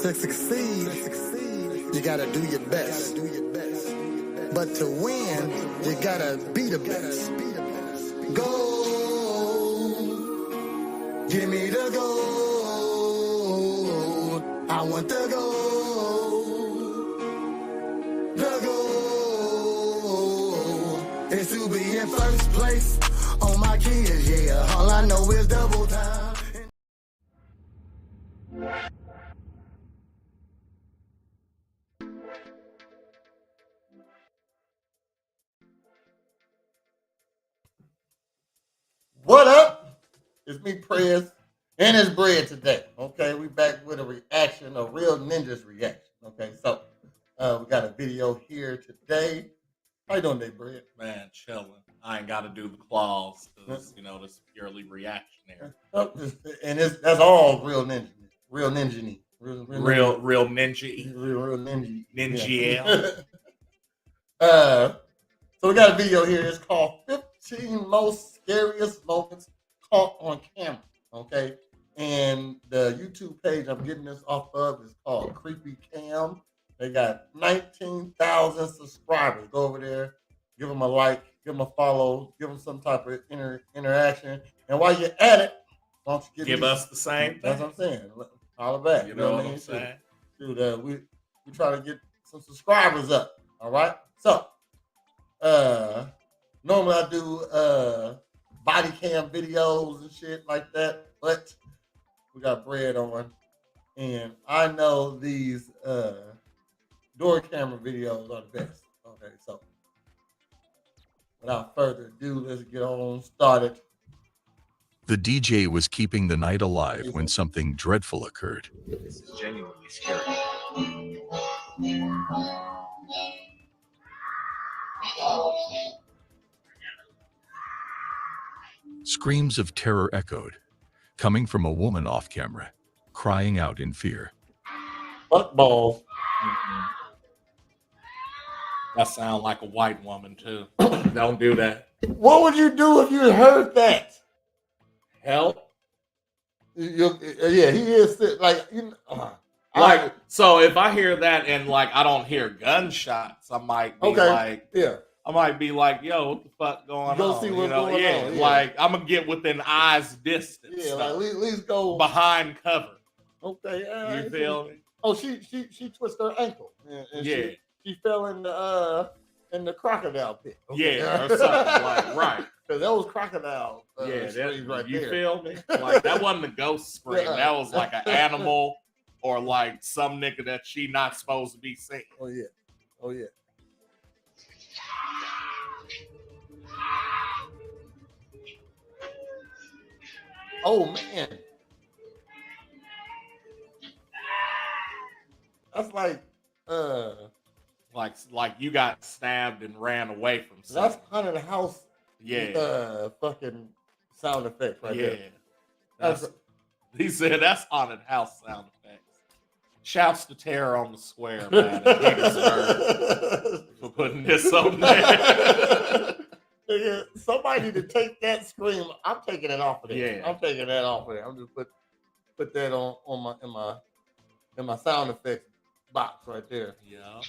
To succeed, you gotta do your best. But to win, you gotta be the best. Go, give me the gold. I want the gold. The goal is to be in first place on my kids, yeah. All I know is double time. What up? It's me, Prez, and it's Bread today. Okay, we back with a reaction, a real ninja's reaction. Okay, so we got a video here today. How you doing today, Bread? Man, chilling. I ain't got to do the claws because, you know, this is purely reactionary. And that's all real ninja. Real ninja-y. Real ninja. Real ninja. Ninja. So we got a video here. It's called 15 Most Scariest Moments Caught on Camera. Okay. And the YouTube page I'm getting this off of is called Creepy Cam. They got 19,000 subscribers. Go over there, give them a like, give them a follow, give them some type of interaction. And while you're at it, why don't you give us the same thing? That's what I'm saying. Holler back. You know what I'm saying? Dude, we try to get some subscribers up. All right. So, normally I do body cam videos and shit like that, but we got Bread on, and I know these door camera videos are the best. Okay, so without further ado, let's get on started. The DJ was keeping the night alive when something dreadful occurred. This is genuinely scary. Screams of terror echoed, coming from a woman off camera, crying out in fear. Fuck balls. That sounds like a white woman too. Don't do that. What would you do if you heard that? Help. Yeah, he is like like so. If I hear that and like I don't hear gunshots, I might be like, yeah. I might be like, yo, what the fuck going Go on? see what's going on. Yeah. Like I'm gonna get within eyes distance. Yeah, like at least go behind cover. Okay, you feel me? Oh, she twisted her ankle. And she fell in the crocodile pit. Okay. Yeah, or something like right. Because that was crocodile. Right you feel me? Like that wasn't a ghost scream. That was like an animal or like some nigga that she not supposed to be seeing. Oh yeah. Oh yeah. Oh man. That's like you got stabbed and ran away from something. That's haunted house. Yeah. Fucking sound effects right there. He said that's haunted house sound effects. Shouts to Terror on the Square, man. And he deserved for putting this on there. Somebody need to take that scream. I'm taking it off of there. Yeah. I'm taking that off of there. I'm just put that on in my sound effects box right there. Yeah.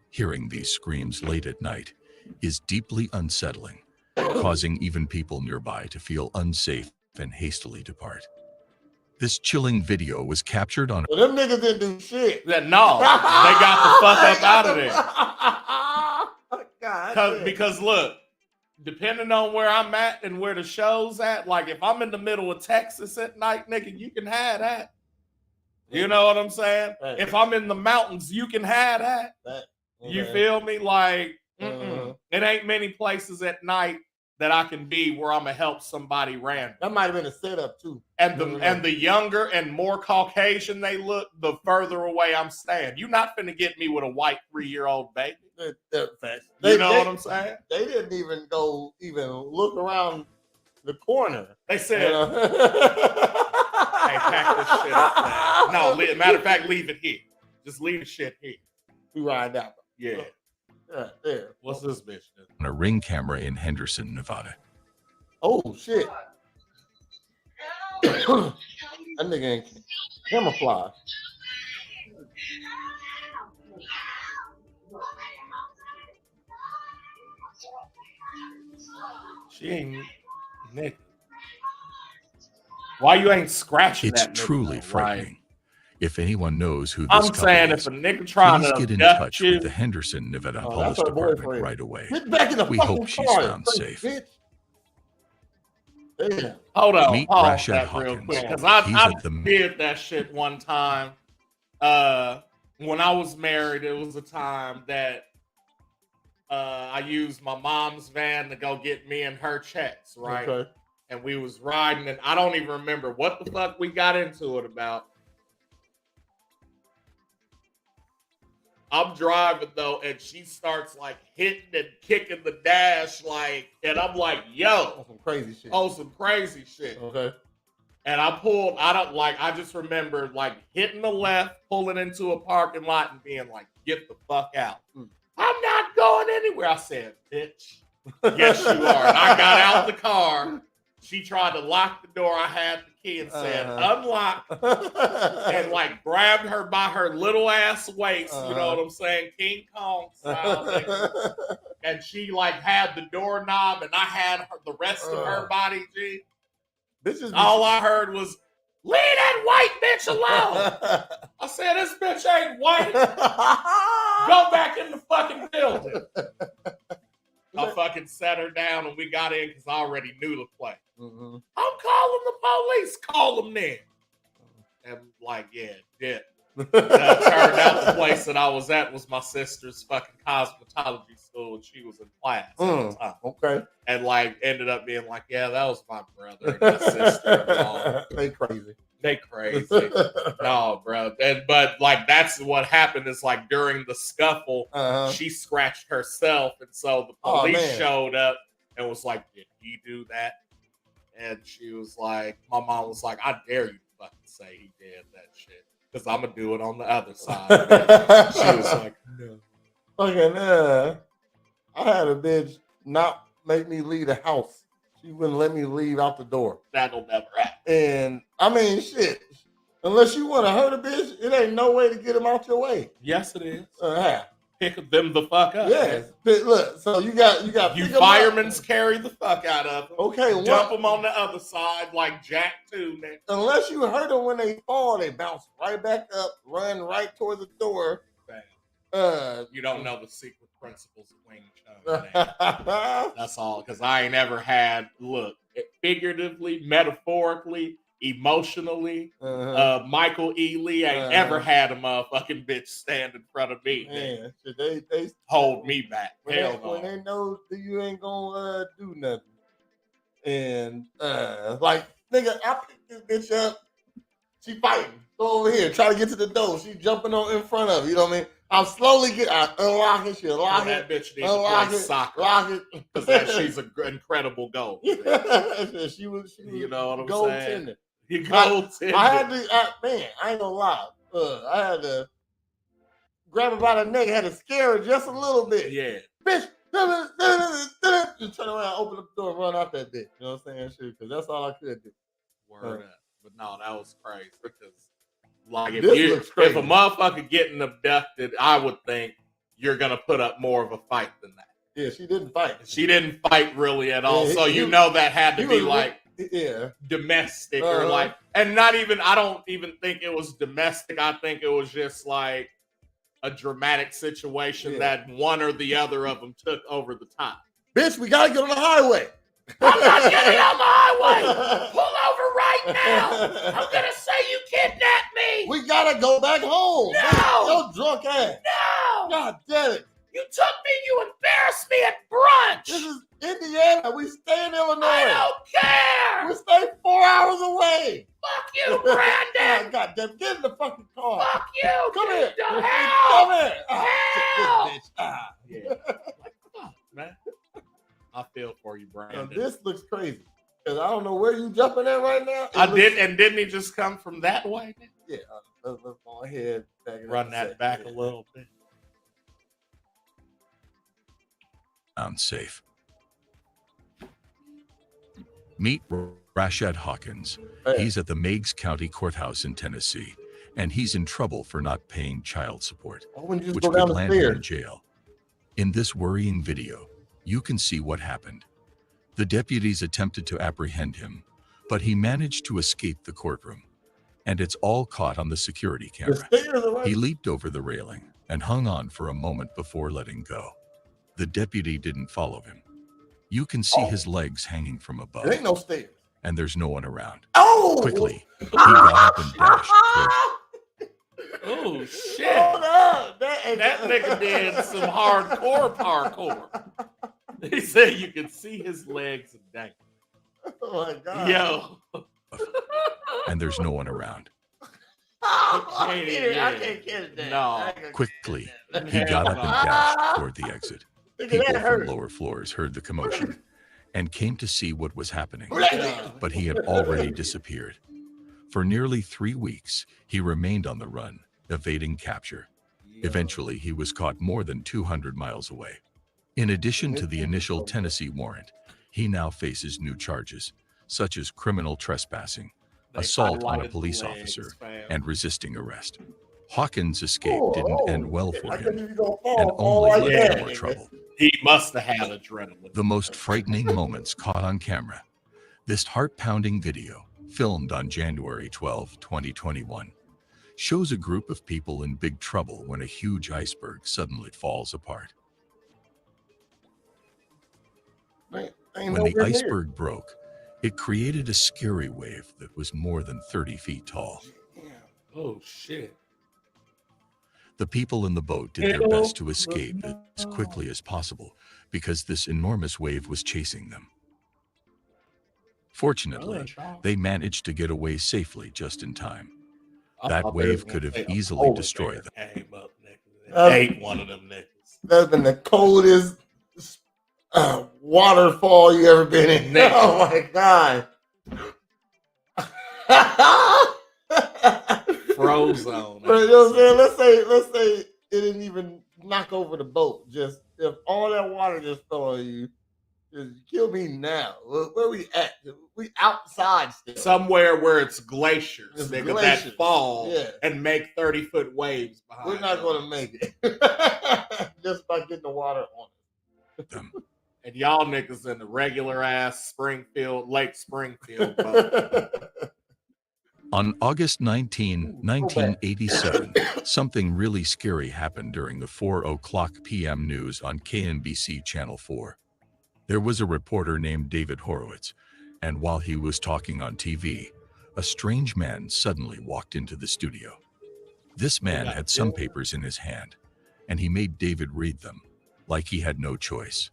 Hearing these screams late at night is deeply unsettling, causing even people nearby to feel unsafe and hastily depart. This chilling video was captured on... Well, them niggas didn't do shit. No, they got the fuck up out of there. God, because look, depending on where I'm at and where the show's at, like if I'm in the middle of Texas at night, nigga, you can have that. You know what I'm saying? Right. If I'm in the mountains, you can have that. You feel me? Like, it ain't many places at night that I can be where I'm gonna help somebody random. That might have been a setup too. And the younger and more Caucasian they look, the further away I'm staying. You're not finna get me with a white 3-year-old baby. Facts. You know what I'm saying? They didn't even look around the corner. They said, "Hey, pack this shit up, man." No, matter of fact, leave it here. Just leave the shit here. We ride out. Yeah. There. What's this bitch doing? on a Ring camera in Henderson, Nevada. Oh shit! That nigga ain't camouflage. She ain't nigga. Why you ain't scratching It's that nigga? truly though? frightening. If anyone knows who this I'm couple saying is, if a nigga trying please to get in abduct touch you, with the Henderson, Nevada Oh, Police that's her Department boyfriend. right away. Get back in the We fucking hope she's car, found crazy safe. bitch. Damn. hold on, Meet pause Rashad that real Hawkins. quick because He's I at the did that shit one time. When I was married, it was a time that I used my mom's van to go get me and her checks, right? Okay. And we was riding, and I don't even remember what the fuck we got into it about. I'm driving though, and she starts like hitting and kicking the dash, like, and I'm like, yo, Some crazy shit. some crazy shit. Okay. And I just remember like hitting the left, pulling into a parking lot and being like, get the fuck out. I'm not going anywhere. I said, bitch, yes you are. And I got out the car. She tried to lock the door. I had the key and said, unlock. And like grabbed her by her little ass waist, you know what I'm saying? King Kong style. Nigga. And she like had the doorknob and I had the rest of her body, G. All I heard was, leave that white bitch alone. I said, this bitch ain't white. Go back in the fucking building. I fucking sat her down and we got in because I already knew the play. I'm calling the police. Call them then. And like, yeah, dip. Turned out the place that I was at was my sister's fucking cosmetology school, and she was in class at the time. Okay. And like ended up being like, yeah, that was my brother and my sister. They crazy. They crazy. No, bro. But like that's what happened is like during the scuffle, she scratched herself, and so the police showed up and was like, did he do that? And she was like, my mom was like, I dare you to fucking say he did that shit. Because I'm going to do it on the other side. She was like, no. Fucking, I had a bitch not make me leave the house. She wouldn't let me leave out the door. That'll never happen. And, I mean, shit. Unless you want to hurt a bitch, it ain't no way to get him out your way. Yes, it is. How? Pick them the fuck up. Yes. Look, so you got you firemen's carry the fuck out of them. Okay, dump them on the other side like Jack too, man. Unless you hurt them when they fall, they bounce right back up, run right towards the door. You don't know the secret principles of Wing Chun. That's all, because I ain't ever had figuratively, metaphorically, emotionally. Michael E. Lee ain't ever had a motherfucking bitch stand in front of me. Man, they hold me back. When they know that you ain't gonna do nothing. And like, nigga, I picked this bitch up. She fighting. Go over here, try to get to the door. She jumping on in front of it. You know what I mean? I'm slowly unlocking shit. Lock that it. Bitch needs to play soccer. Lock it. Because she's an incredible goal. she was you know what I'm gold saying? Tender. You gold tender. I had to, man, I ain't gonna lie. I had to grab her by the neck, had to scare her just a little bit. Yeah. Bitch, just turn around, open up the door, and run out that bitch. You know what I'm saying? Shit, because that's all I could do. Word up. But no, that was crazy because like if a motherfucker getting abducted, I would think you're gonna put up more of a fight than that. Yeah, she didn't fight. She didn't fight really at all. So you know that had to be like domestic or like, and not even. I don't even think it was domestic. I think it was just like a dramatic situation that one or the other of them took over the top. Bitch, we gotta get on the highway. I'm not getting on the highway. Pull over right now. I'm gonna say you kidnapped me. We gotta go back home. No. Yo, drunk ass. No. God damn it. You took me. You embarrassed me at brunch. This is Indiana. We stay in Illinois. I don't care. We stay 4 hours away. Fuck you, Brandon. God damn it. Get in the fucking car. Fuck you. Come here. Help. Come here. Help. This bitch. Yeah. Like, fuck, man. I feel for you, Brandon. Now, this looks crazy. Because I don't know where you jumping at right now. Didn't he just come from that way? Yeah. Let's go ahead. Run that back a little bit. Found safe. Meet Rashad Hawkins. He's at the Meigs County Courthouse in Tennessee, and he's in trouble for not paying child support, which go could down the land him in stairs. jail. In this worrying video, you can see what happened. The deputies attempted to apprehend him, but he managed to escape the courtroom, and it's all caught on the security The camera. stairs are right. He leaped over the railing and hung on for a moment before letting go. The deputy didn't follow him. You can see his legs hanging from above, There ain't no stairs. and there's no one around. Oh! Quickly, he got up and dashed toward. Oh shit! Hold up. That nigga did some hardcore parkour. He said you could see his legs and dang. Oh my God. Yo. And there's no one around. I can't catch that. No. Quickly, he got up and dashed toward the exit. Look at People that from hurt. lower floors heard the commotion and came to see what was happening, Yeah. but he had already disappeared. For nearly 3 weeks, he remained on the run, evading capture. Eventually, he was caught more than 200 miles away. In addition to the initial Tennessee warrant, he now faces new charges, such as criminal trespassing, assault on a highlighted police the legs, officer, fam. and resisting arrest. Hawkins' escape didn't end well for I couldn't him, even go and fall only like led that, to more nigga. trouble. He must have had adrenaline. The most frightening moments caught on camera. This heart-pounding video, filmed on January 12, 2021, shows a group of people in big trouble when a huge iceberg suddenly falls apart. Ain't When nowhere the near. iceberg broke, it created a scary wave that was more than 30 feet tall. Oh shit. The people in the boat did their best to escape as quickly as possible because this enormous wave was chasing them. Fortunately, they managed to get away safely just in time. That wave could have easily destroyed them. Came up, nigga, and ate one of them niggas. That's been the coldest waterfall you ever been in. Nigga. Oh my God. Frozone. But you know what I'm saying? Let's say it didn't even knock over the boat. Just if all that water just fell on you, just kill me now. Where we at? We outside still. Somewhere where it's glaciers, It's nigga, glaciers. that fall Yeah. and make 30-foot waves behind We're not us. gonna make it just by getting the water on them. And y'all niggas in the regular ass Lake Springfield boat. it. On August 19, 1987, something really scary happened during the 4:00 p.m. news on KNBC Channel 4. There was a reporter named David Horowitz, and while he was talking on TV, a strange man suddenly walked into the studio. This man had some papers in his hand, and he made David read them, like he had no choice.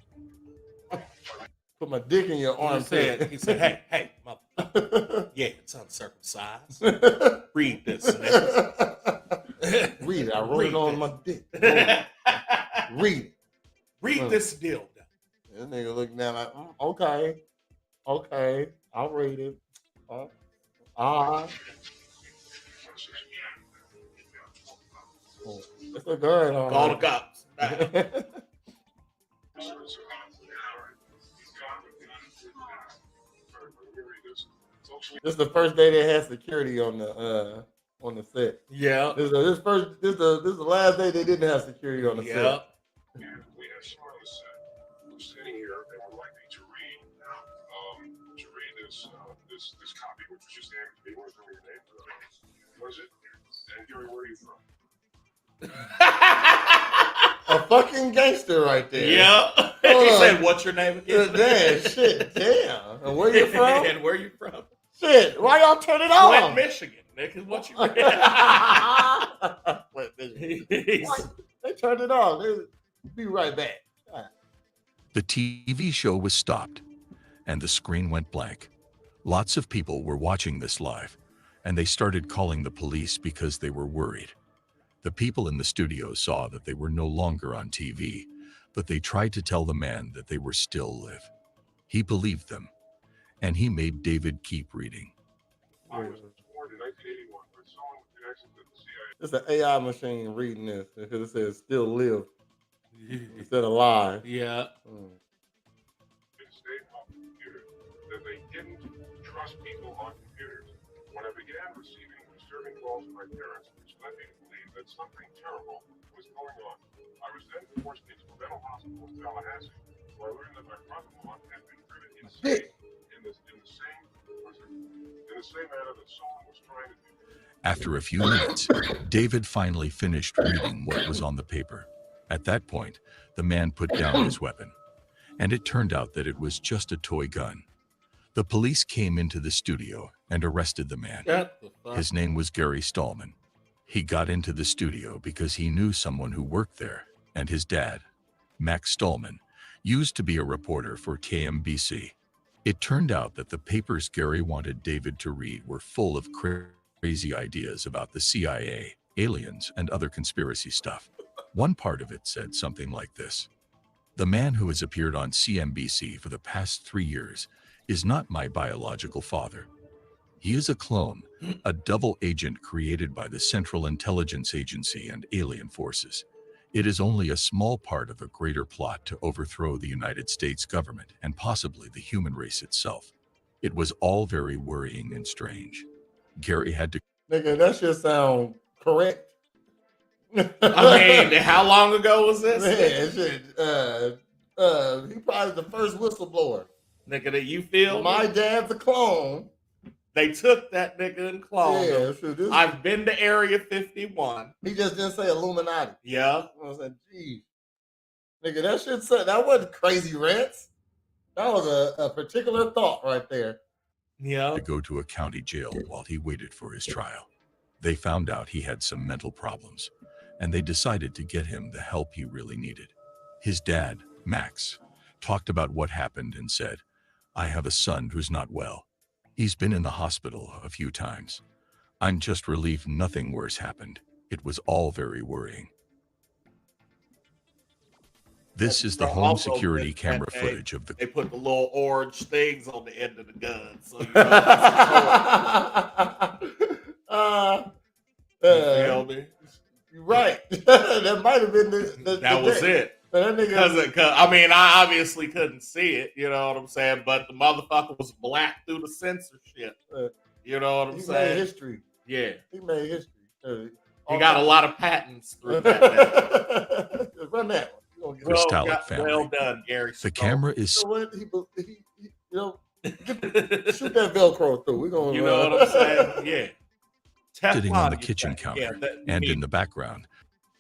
Put my dick in your armpit. He said, hey, motherfucker. Yeah, it's uncircumcised. Read this, nigga. Read it. I wrote it on my dick. Read it. Read this deal. This nigga looking down like, okay, I'll read it. It's a gun. All Call the right. cops. This is the first day they had security on the set. Yeah. This is the last day they didn't have security on the set. Yeah. We have someone on the set who's sitting here and would like me to read this copy, which was just handed to me. What is your name? What is it? And Gary, where are you from? A fucking gangster right there. Yeah. He said, what's your name again? Damn, shit, damn. And where you from? And where you from? Shit, why y'all turn it off? Flint, Michigan. Nigga, what you Flint, Michigan. He's- What? They turned it off. They'll be right back. The TV show was stopped, and the screen went blank. Lots of people were watching this live, and they started calling the police because they were worried. The people in the studio saw that they were no longer on TV, but they tried to tell the man that they were still live. He believed them, and he made David keep reading. I was born in 1981 by someone with connections to the CIA. It's an AI machine reading this because it says still live instead of live. yeah. Mm. It stayed on the computer that they didn't try trust people on computers. When I began receiving disturbing calls from my parents, which led me to believe that something terrible was going on. I was then forced into a mental hospital in Tallahassee, where I learned that my brother-in-law had been driven insane in the same manner that someone was trying to do. After a few minutes, David finally finished reading what was on the paper. At that point, the man put down his weapon, and it turned out that it was just a toy gun. The police came into the studio and arrested the man. Shut the fuck. His name was Gary Stallman. He got into the studio because he knew someone who worked there, and his dad, Max Stallman, used to be a reporter for KMBC. It turned out that the papers Gary wanted David to read were full of crazy ideas about the CIA, aliens, and other conspiracy stuff. One part of it said something like this: "The man who has appeared on CNBC for the past 3 years is not my biological father. He is a clone, a double agent created by the Central Intelligence Agency and alien forces. It is only a small part of a greater plot to overthrow the United States government and possibly the human race itself." It was all very worrying and strange. Gary had to... Nigga, that shit sound correct. I mean, how long ago was this? Man, shit. He probably the first whistleblower. Nigga, that you feel? My dad's a clone. They took that nigga and cloned him. Yeah, sure. I've been to Area 51. He just didn't say Illuminati. Yeah. I was like, geez. Nigga, that shit said, that wasn't crazy rants. That was a particular thought right there. Yeah. to go to a county jail while he waited for his trial. They found out he had some mental problems, and they decided to get him the help he really needed. His dad, Max, talked about what happened and said, "I have a son who's not well. He's been in the hospital a few times. I'm just relieved nothing worse happened. It was all very worrying." This is the home Also, security that camera they- footage of the... They put the little orange things on the end of the gun. So you feel me? You're right. That might have been the That was day. it. That nigga, Cause, I mean, I obviously couldn't see it, you know what I'm saying? But the motherfucker was black through the censorship. You know what I'm he made saying? history. Yeah. He made history. He got a lot of patents through that. Run that one. Crystallic family. Well done, Gary. The camera is... You know what? He you know, shoot that Velcro through. We're gonna, You know what I'm saying? Yeah. sitting on the Teflon, kitchen yeah, counter, that- and in the background,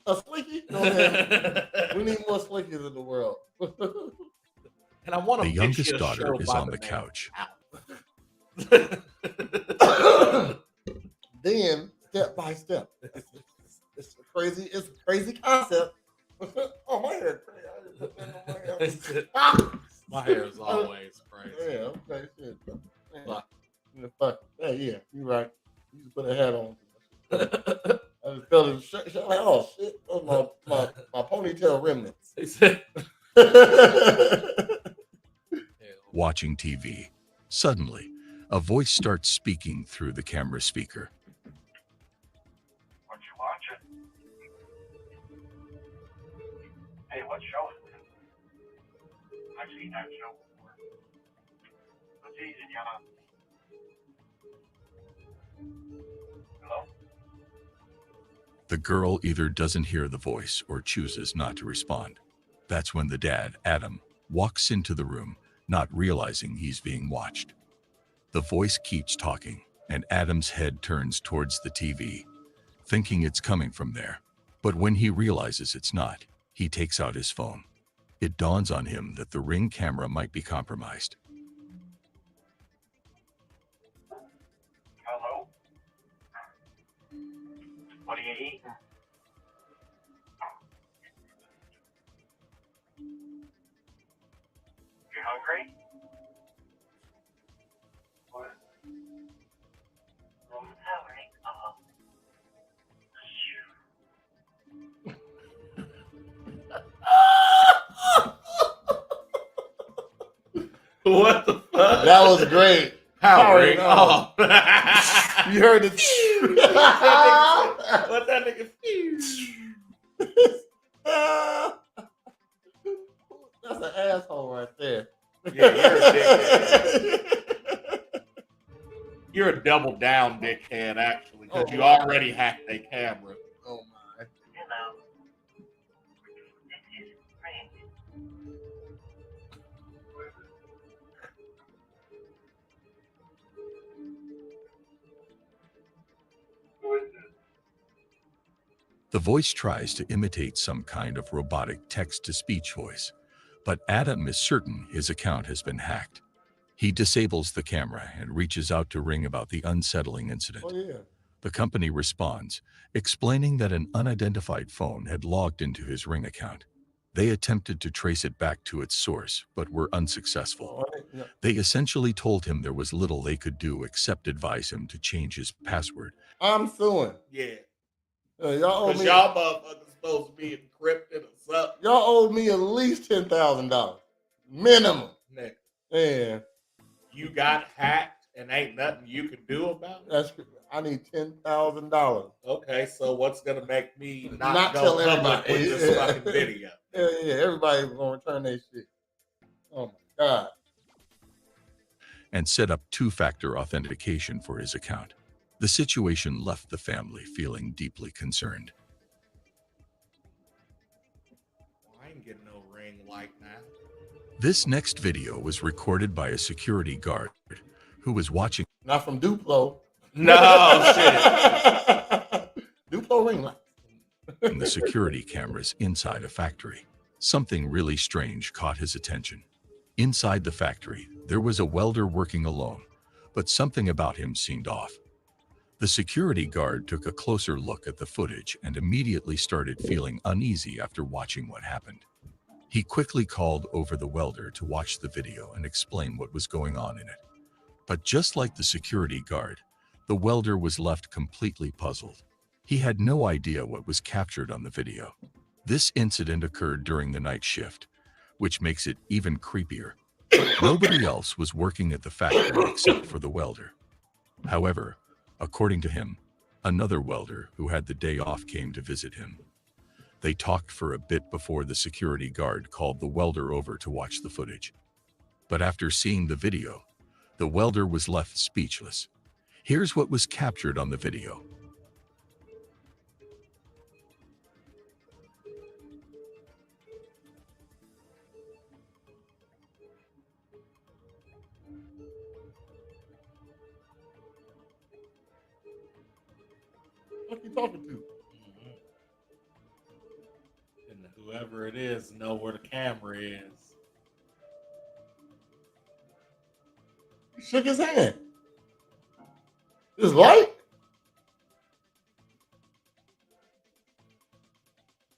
A slinky? No, man. We need more slinkies in the world. And I want to the youngest daughter is on the couch. Then, step by step, it's a crazy concept. Oh, my hair is crazy. My hair is always crazy. Yeah, okay, shit. Fuck. Yeah, you're right. You just put a hat on. I just felt it. Like, oh shit! Those my ponytail remnants. He said, Watching TV. Suddenly, a voice starts speaking through the camera speaker. What you watching? Hey, what show is this? I've seen that show before. What's easy, y'all? Hello? The girl either doesn't hear the voice or chooses not to respond. That's when the dad, Adam, walks into the room, not realizing he's being watched. The voice keeps talking, and Adam's head turns towards the TV, thinking it's coming from there. But when he realizes it's not, he takes out his phone. It dawns on him that the Ring camera might be compromised. Hello? What are you eating? You hungry? What? I'm hungry. what the fuck? That was great. Powering off. You heard it. What that nigga? That's an asshole right there. Yeah, you're a dickhead. you're a double down dickhead, actually, because Oh, you wow. already hacked a camera. Oh my. You know, this is crazy. Who is this? The voice tries to imitate some kind of robotic text-to-speech voice, but Adam is certain his account has been hacked. He disables the camera and reaches out to Ring about the unsettling incident. Oh yeah. The company responds, explaining that an unidentified phone had logged into his Ring account. They attempted to trace it back to its source, but were unsuccessful. Yeah. They essentially told him there was little they could do except advise him to change his password. I'm suing. Yeah. Y'all owe Because me. y'all motherfuckers supposed to be encrypted or something. Y'all owe me at least $10,000 minimum. Nigga, Yeah, you got hacked and ain't nothing you can do about it? I need $10,000. Okay, so what's gonna make me not Not go tell public everybody. with this fucking video? Yeah, everybody was gonna return their shit. Oh my god. And set up two-factor authentication for his account. The situation left the family feeling deeply concerned. I ain't getting no ring like that. This next video was recorded by a security guard who was watching Not from Duplo. No shit. Duplo ring light. the security cameras inside a factory. Something really strange caught his attention. Inside the factory, there was a welder working alone, but something about him seemed off. The security guard took a closer look at the footage and immediately started feeling uneasy after watching what happened. He quickly called over the welder to watch the video and explain what was going on in it. But just like the security guard, the welder was left completely puzzled. He had no idea what was captured on the video. This incident occurred during the night shift, which makes it even creepier. Nobody else was working at the factory except for the welder. However, according to him, another welder who had the day off came to visit him. They talked for a bit before the security guard called the welder over to watch the footage. But after seeing the video, the welder was left speechless. Here's what was captured on the video. What you talking to? And whoever it is know where the camera is. He shook his hand. His light?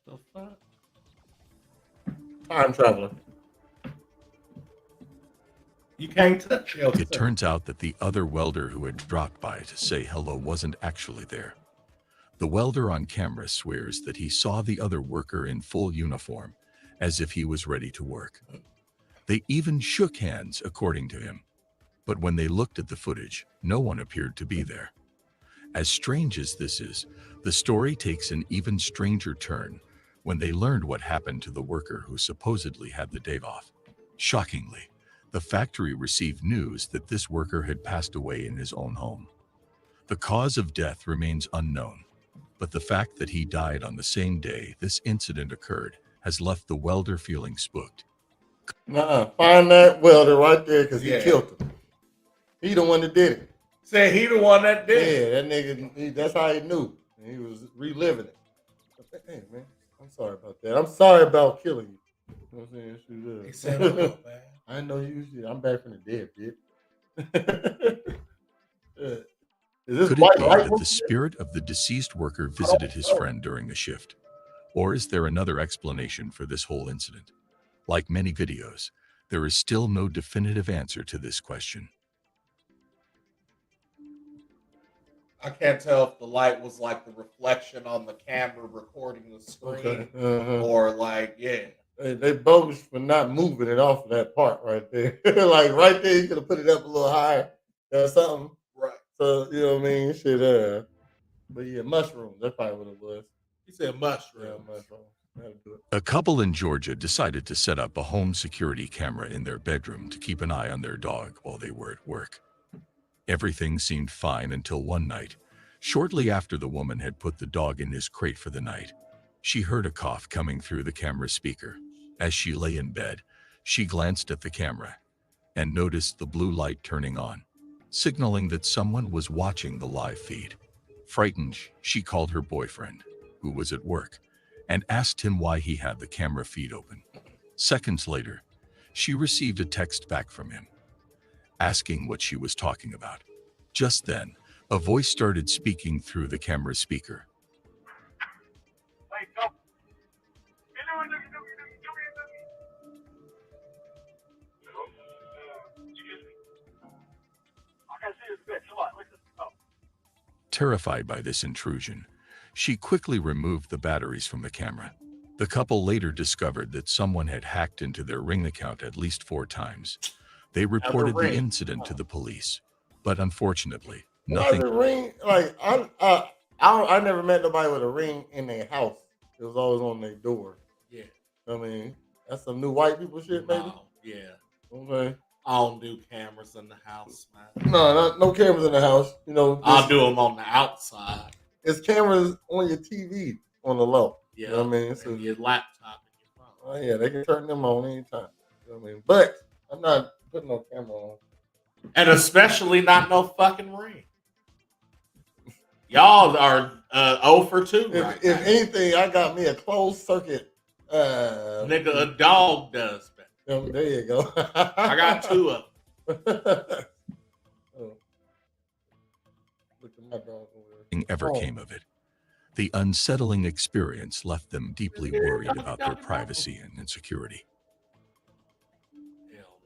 The fuck? Time traveler. You can't touch your It turns out that the other welder who had dropped by to say hello wasn't actually there. The welder on camera swears that he saw the other worker in full uniform, as if he was ready to work. They even shook hands, according to him. But when they looked at the footage, no one appeared to be there. As strange as this is, the story takes an even stranger turn when they learned what happened to the worker who supposedly had the day off. Shockingly, the factory received news that this worker had passed away in his own home. The cause of death remains unknown, but the fact that he died on the same day this incident occurred has left the welder feeling spooked. Find that welder right there because he Yeah. killed him. He the one that did it. Said he the one that did it. Yeah, that nigga, that's how he knew. And he was reliving it. Hey, man, I'm sorry about that. I'm sorry about killing you. You know what I'm saying? He said, "Oh, no, man." I didn't know you. I'm back from the dead, bitch. Is this Could it white be light? that the spirit of the deceased worker visited his friend during the shift? Or is there another explanation for this whole incident? Like many videos, there is still no definitive answer to this question. I can't tell if the light was like the reflection on the camera recording the screen, Okay. Uh-huh. or like, yeah. They bogus for not moving it off of that part right there. Like right there, you could have put it up a little higher or something. Right. So you know what I mean? Shit. But yeah, mushrooms. That's probably what it was. He said mushroom. Yeah, mushrooms. That'll do it. A couple in Georgia decided to set up a home security camera in their bedroom to keep an eye on their dog while they were at work. Everything seemed fine until one night, shortly after the woman had put the dog in his crate for the night. She heard a cough coming through the camera speaker. As she lay in bed, she glanced at the camera and noticed the blue light turning on, signaling that someone was watching the live feed. Frightened, she called her boyfriend, who was at work, and asked him why he had the camera feed open. Seconds later, she received a text back from him, asking what she was talking about. Just then, a voice started speaking through the camera speaker. Wait, go. Excuse me. I gotta see this bitch. Come on, listen. Oh. Terrified by this intrusion, she quickly removed the batteries from the camera. The couple later discovered that someone had hacked into their Ring account at least 4 times. They reported the Ring. incident to the police, but unfortunately, Why is nothing. a ring? Like I never met nobody with a ring in their house. It was always on their door. Yeah. I mean, that's some new white people shit, maybe. No, yeah. Okay. I don't do cameras in the house, man. No cameras in the house. You know, I'll do them on the outside. it's cameras on your TV on the low. Yeah. You know what I mean? So, And your laptop and your phone. oh yeah, they can turn them on anytime. You know what I mean? But I'm not putting no camera on. And especially not no fucking ring. Y'all are 0 for 2 right If now. anything, I got me a closed circuit. Nigga, a dog does better. There you go. I got 2 of them. Oh. Look at my dog over there. Nothing ever Oh. came of it. The unsettling experience left them deeply worried about their privacy and insecurity. Hell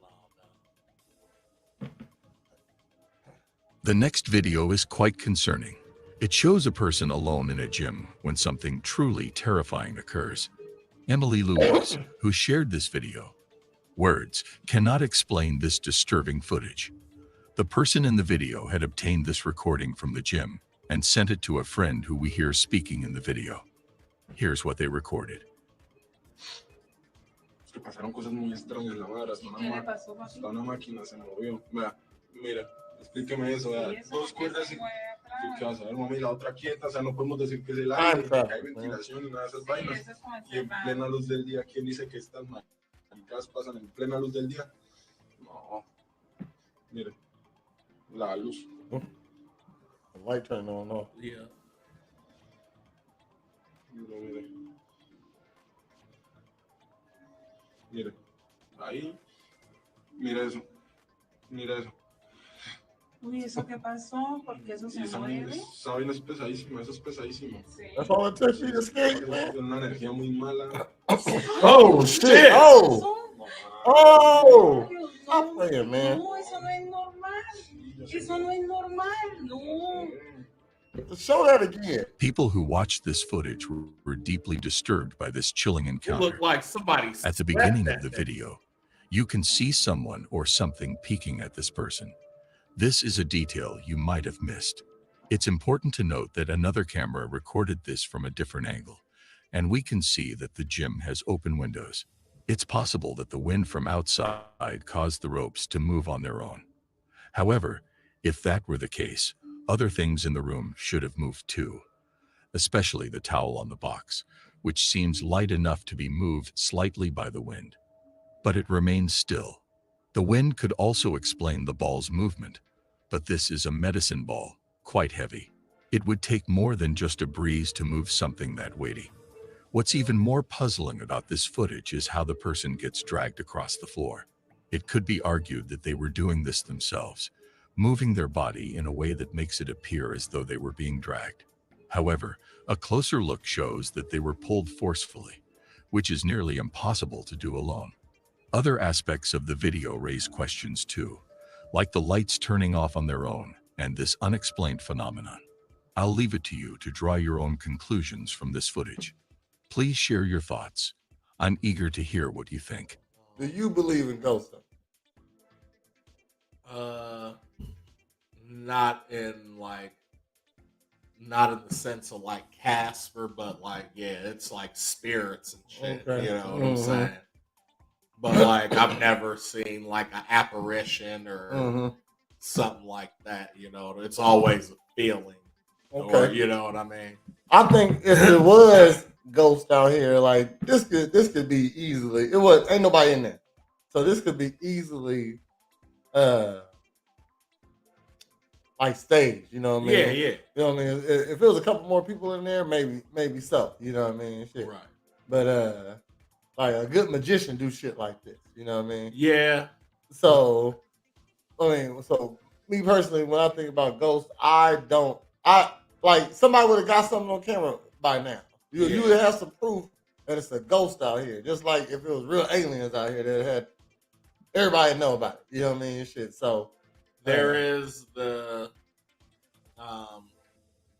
no. The next video is quite concerning. It shows a person alone in a gym when something truly terrifying occurs. Emily Louise, who shared this video. Words cannot explain this disturbing footage. The person in the video had obtained this recording from the gym and sent it to a friend who we hear speaking in the video. Here's what they recorded. Es que pasaron cosas muy extrañas, la madre, hasta una máquina se movió. Vea, mira, explíqueme eso, vea, 2 cuerdas y qué vas a ver, mami, la otra quieta, o sea, no podemos decir que es el aire, que hay ventilación y nada de esas vainas. Y en plena luz del día, ¿quién dice que estas maricadas pasan en plena luz del día? No, mire, la luz. The light turned on off. Yeah. Mire, mire, ahí, mira eso, mira eso. Uy, ¿eso qué pasó? ¿Por qué eso Y se esa mueve? vaina es pesadísima, eso es pesadísimo. Sí. That's all it took you to skate, man. Es una energía muy mala. Oh shit! Oh! Oh! Stop playing, man. No, eso no es normal. Eso no es normal. No. Show that again. People who watched this footage were deeply disturbed by this chilling It encounter. looked like somebody At the sweat beginning that of the day. video, you can see someone or something peeking at this person. This is a detail you might have missed. It's important to note that another camera recorded this from a different angle, and we can see that the gym has open windows. It's possible that the wind from outside caused the ropes to move on their own. However, if that were the case, other things in the room should have moved too, especially the towel on the box, which seems light enough to be moved slightly by the wind. But it remains still. The wind could also explain the ball's movement, but this is a medicine ball, quite heavy. It would take more than just a breeze to move something that weighty. What's even more puzzling about this footage is how the person gets dragged across the floor. It could be argued that they were doing this themselves, moving their body in a way that makes it appear as though they were being dragged. However, a closer look shows that they were pulled forcefully, which is nearly impossible to do alone. Other aspects of the video raise questions too, like the lights turning off on their own and this unexplained phenomenon. I'll leave it to you to draw your own conclusions from this footage. Please share your thoughts. I'm eager to hear what you think. Do you believe in ghosts? Not in the sense of like Casper, but like, yeah, it's like spirits and shit. Okay. You know what I'm saying? But like, I've never seen like an apparition or something like that. You know, it's always a feeling. Okay. Or, you know what I mean? I think if it was ghost out here, like this could be easily. It was ain't nobody in there, so this could be easily like staged. You know what I mean? Yeah, yeah. You know what I mean? If it was a couple more people in there, maybe so. You know what I mean? Shit. Right. But like a good magician do shit like this. You know what I mean? Yeah. So so me personally, when I think about ghosts, I like somebody would have got something on camera by now. You would have some proof that it's a ghost out here. Just like if it was real aliens out here that had everybody know about it. You know what I mean? Shit. So there is the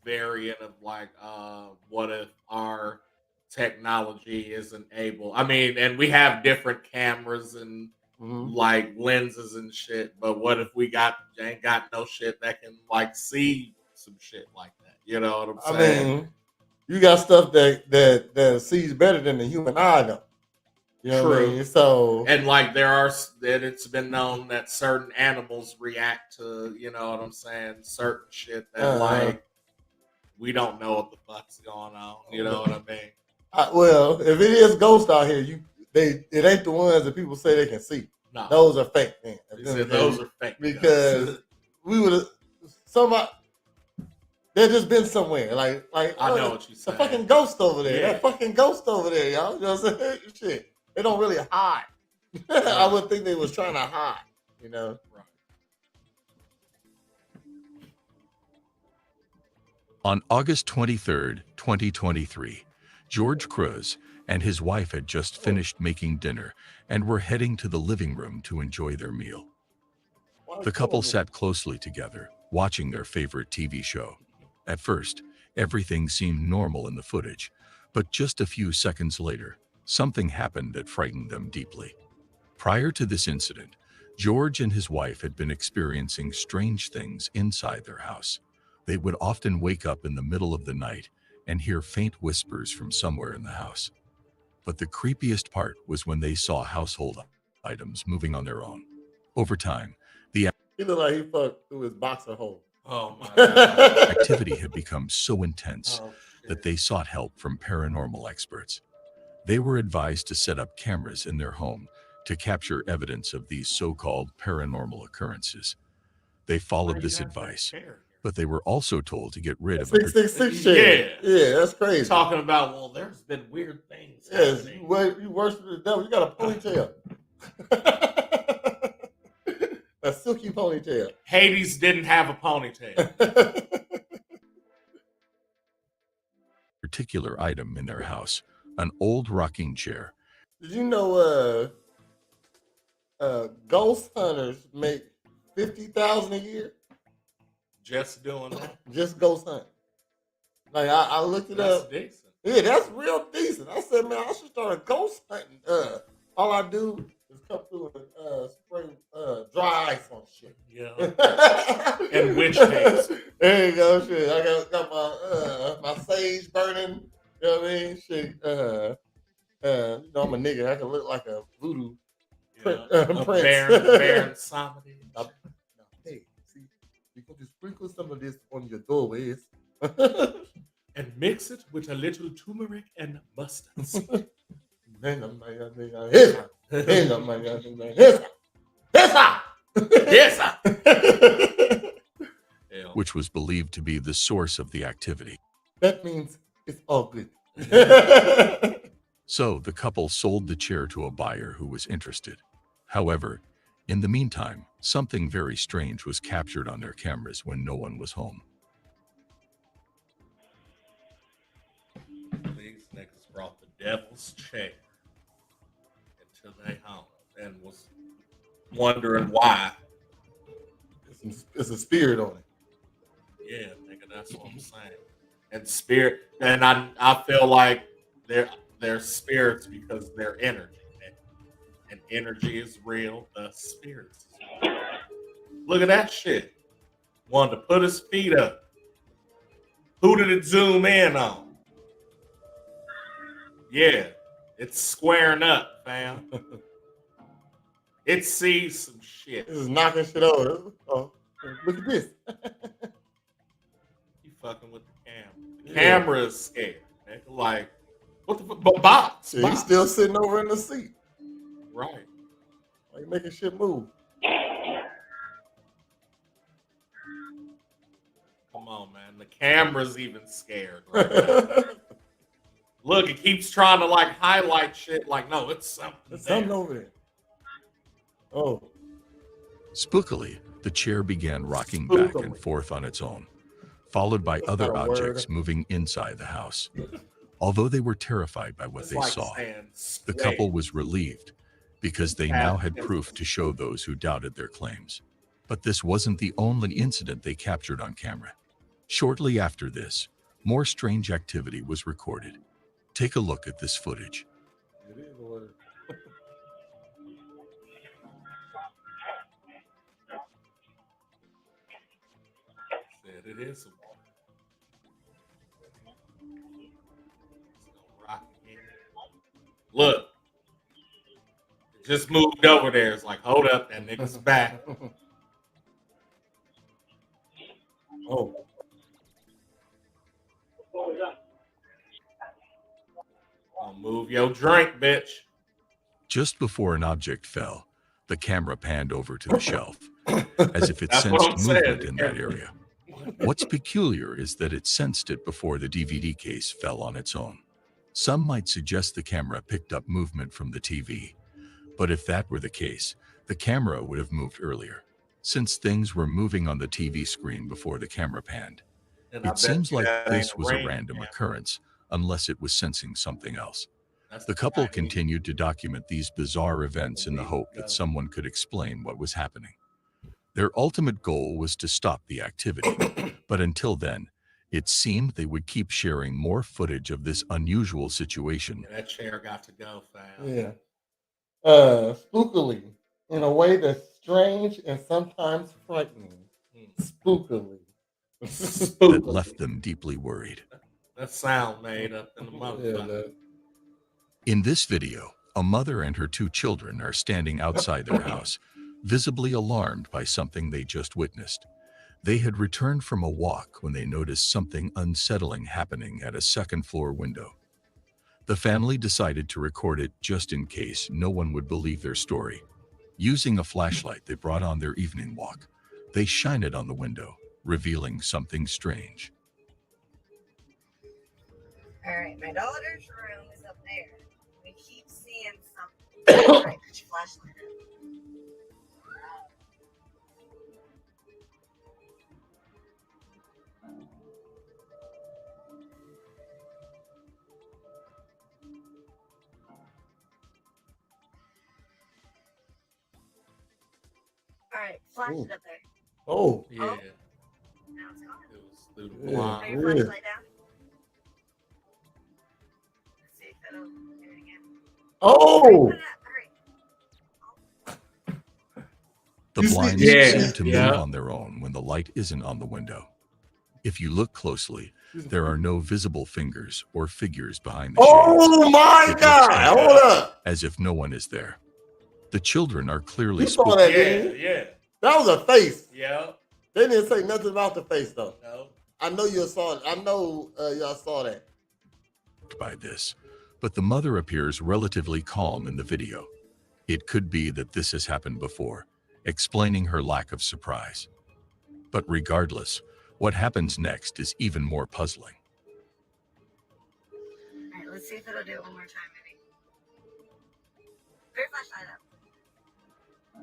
variant of like what if our technology isn't able, I mean, and we have different cameras and like lenses and shit, but what if we ain't got no shit that can like see some shit like that? You know what I'm saying? I mean, you got stuff that sees better than the human eye though. You know what I mean? So and like it's been known that certain animals react to, you know what I'm saying, certain shit that like we don't know what the fuck's going on. You know what I mean? Well, if it is ghosts out here, it ain't the ones that people say they can see. No. Those are fake, man. Those are fake because we would have somebody. They've just been somewhere, like I know what you said. The fucking ghost over there. Yeah. That fucking ghost over there, y'all. You know what I'm saying? Shit, they don't really hide. I would think they was trying to hide. You know. Right. On August 23rd, 2023, George Cruz and his wife had just finished making dinner and were heading to the living room to enjoy their meal. The couple sat closely together, watching their favorite TV show. At first, everything seemed normal in the footage, but just a few seconds later, something happened that frightened them deeply. Prior to this incident, George and his wife had been experiencing strange things inside their house. They would often wake up in the middle of the night and hear faint whispers from somewhere in the house. But the creepiest part was when they saw household items moving on their own. Over time, the he looked like he fucked through his boxer hole. Oh my God. activity had become so intense that they sought help from paranormal experts. They were advised to set up cameras in their home to capture evidence of these so-called paranormal occurrences. They followed this advice, but they were also told to get rid of 666 shit. Yeah, that's crazy. Talking about, well, there's been weird things. Yes, you worship the devil. You got a ponytail. A silky ponytail. Hades didn't have a ponytail. particular item in their house, an old rocking chair. Did you know ghost hunters make $50,000 a year? Just doing that? Just ghost hunting. Like I looked it up. That's decent. Yeah, that's real decent. I said, man, I should start a ghost hunting. All I do is come through and spray dry ice on shit. Yeah. And witch paste. There you go, shit. I got my sage burning. You know what I mean? Shit. You know, I'm a nigga. I can look like a voodoo prince. Baron Samedi. Hey, see, you're going to sprinkle some of this on your doorways. And mix it with a little turmeric and mustard. Which was believed to be the source of the activity. That means it's all good. So the couple sold the chair to a buyer who was interested. However, in the meantime, something very strange was captured on their cameras when no one was home. These niggas brought the devil's chair into their home and was wondering why. It's a spirit on it. Yeah, nigga, that's what I'm saying. And spirit, and I feel like they're spirits because they're energy. And energy is real, the spirits is real. Look at that shit. Wanted to put his feet up. Who did it zoom in on? Yeah, it's squaring up, fam. It sees some shit. This is knocking shit over. Oh. Look at this. You fucking with the camera. The camera is scared. Nigga. Like, what the fuck? But box. Yeah, he's still sitting over in the seat. Right. Why you making shit move? Come on, man. The camera's even scared right now. Look, it keeps trying to like highlight shit. Like, no, it's something. There's something over there. Oh. Spookily, the chair began rocking back and forth on its own, followed by other objects moving inside the house. Although they were terrified by what they saw, the couple was relieved because they now had proof to show those who doubted their claims. But this wasn't the only incident they captured on camera. Shortly after this, more strange activity was recorded. Take a look at this footage. It is a word. Said it is a word. Look, it just moved over there. It's like, hold up, that nigga's back. Oh. I'll move your drink, bitch. Just before an object fell, the camera panned over to the shelf, as if it sensed movement in that area. What's peculiar is that it sensed it before the DVD case fell on its own. Some might suggest the camera picked up movement from the TV, but if that were the case, the camera would have moved earlier, since things were moving on the TV screen before the camera panned. It seems like this was a random occurrence, unless it was sensing something else. The couple continued to document these bizarre events in the hope that someone could explain what was happening. Their ultimate goal was to stop the activity, but until then, it seemed they would keep sharing more footage of this unusual situation. That chair got to go fast. Yeah. Spookily, in a way that's strange and sometimes frightening. Spookily. That left them deeply worried. That sound made up in the motherfucker. In this video, a mother and her 2 children are standing outside their house, visibly alarmed by something they just witnessed. They had returned from a walk when they noticed something unsettling happening at a second-floor window. The family decided to record it just in case no one would believe their story. Using a flashlight they brought on their evening walk, they shine it on the window, revealing something strange. All right, my daughter's room is up there. We keep seeing something. All right, put your flashlight up. All right, flash it up there. Oh. Yeah. Now it's gone. It was through the blind. Put your flashlight down. Let's see if it'll do it again. Oh. Put it up. Hurry. The blinds seem to move on their own when the light isn't on the window. If you look closely, there are no visible fingers or figures behind the shades. Oh my God! Hold up. As if no one is there. The children are clearly saw that, Yeah. That was a face. Yeah. They didn't say nothing about the face though. No. I know you saw it. I know y'all saw that. By this, but the mother appears relatively calm in the video. It could be that this has happened before, explaining her lack of surprise. But regardless, what happens next is even more puzzling. All right, let's see if it'll do it one more time, maybe. Put your flashlight up. All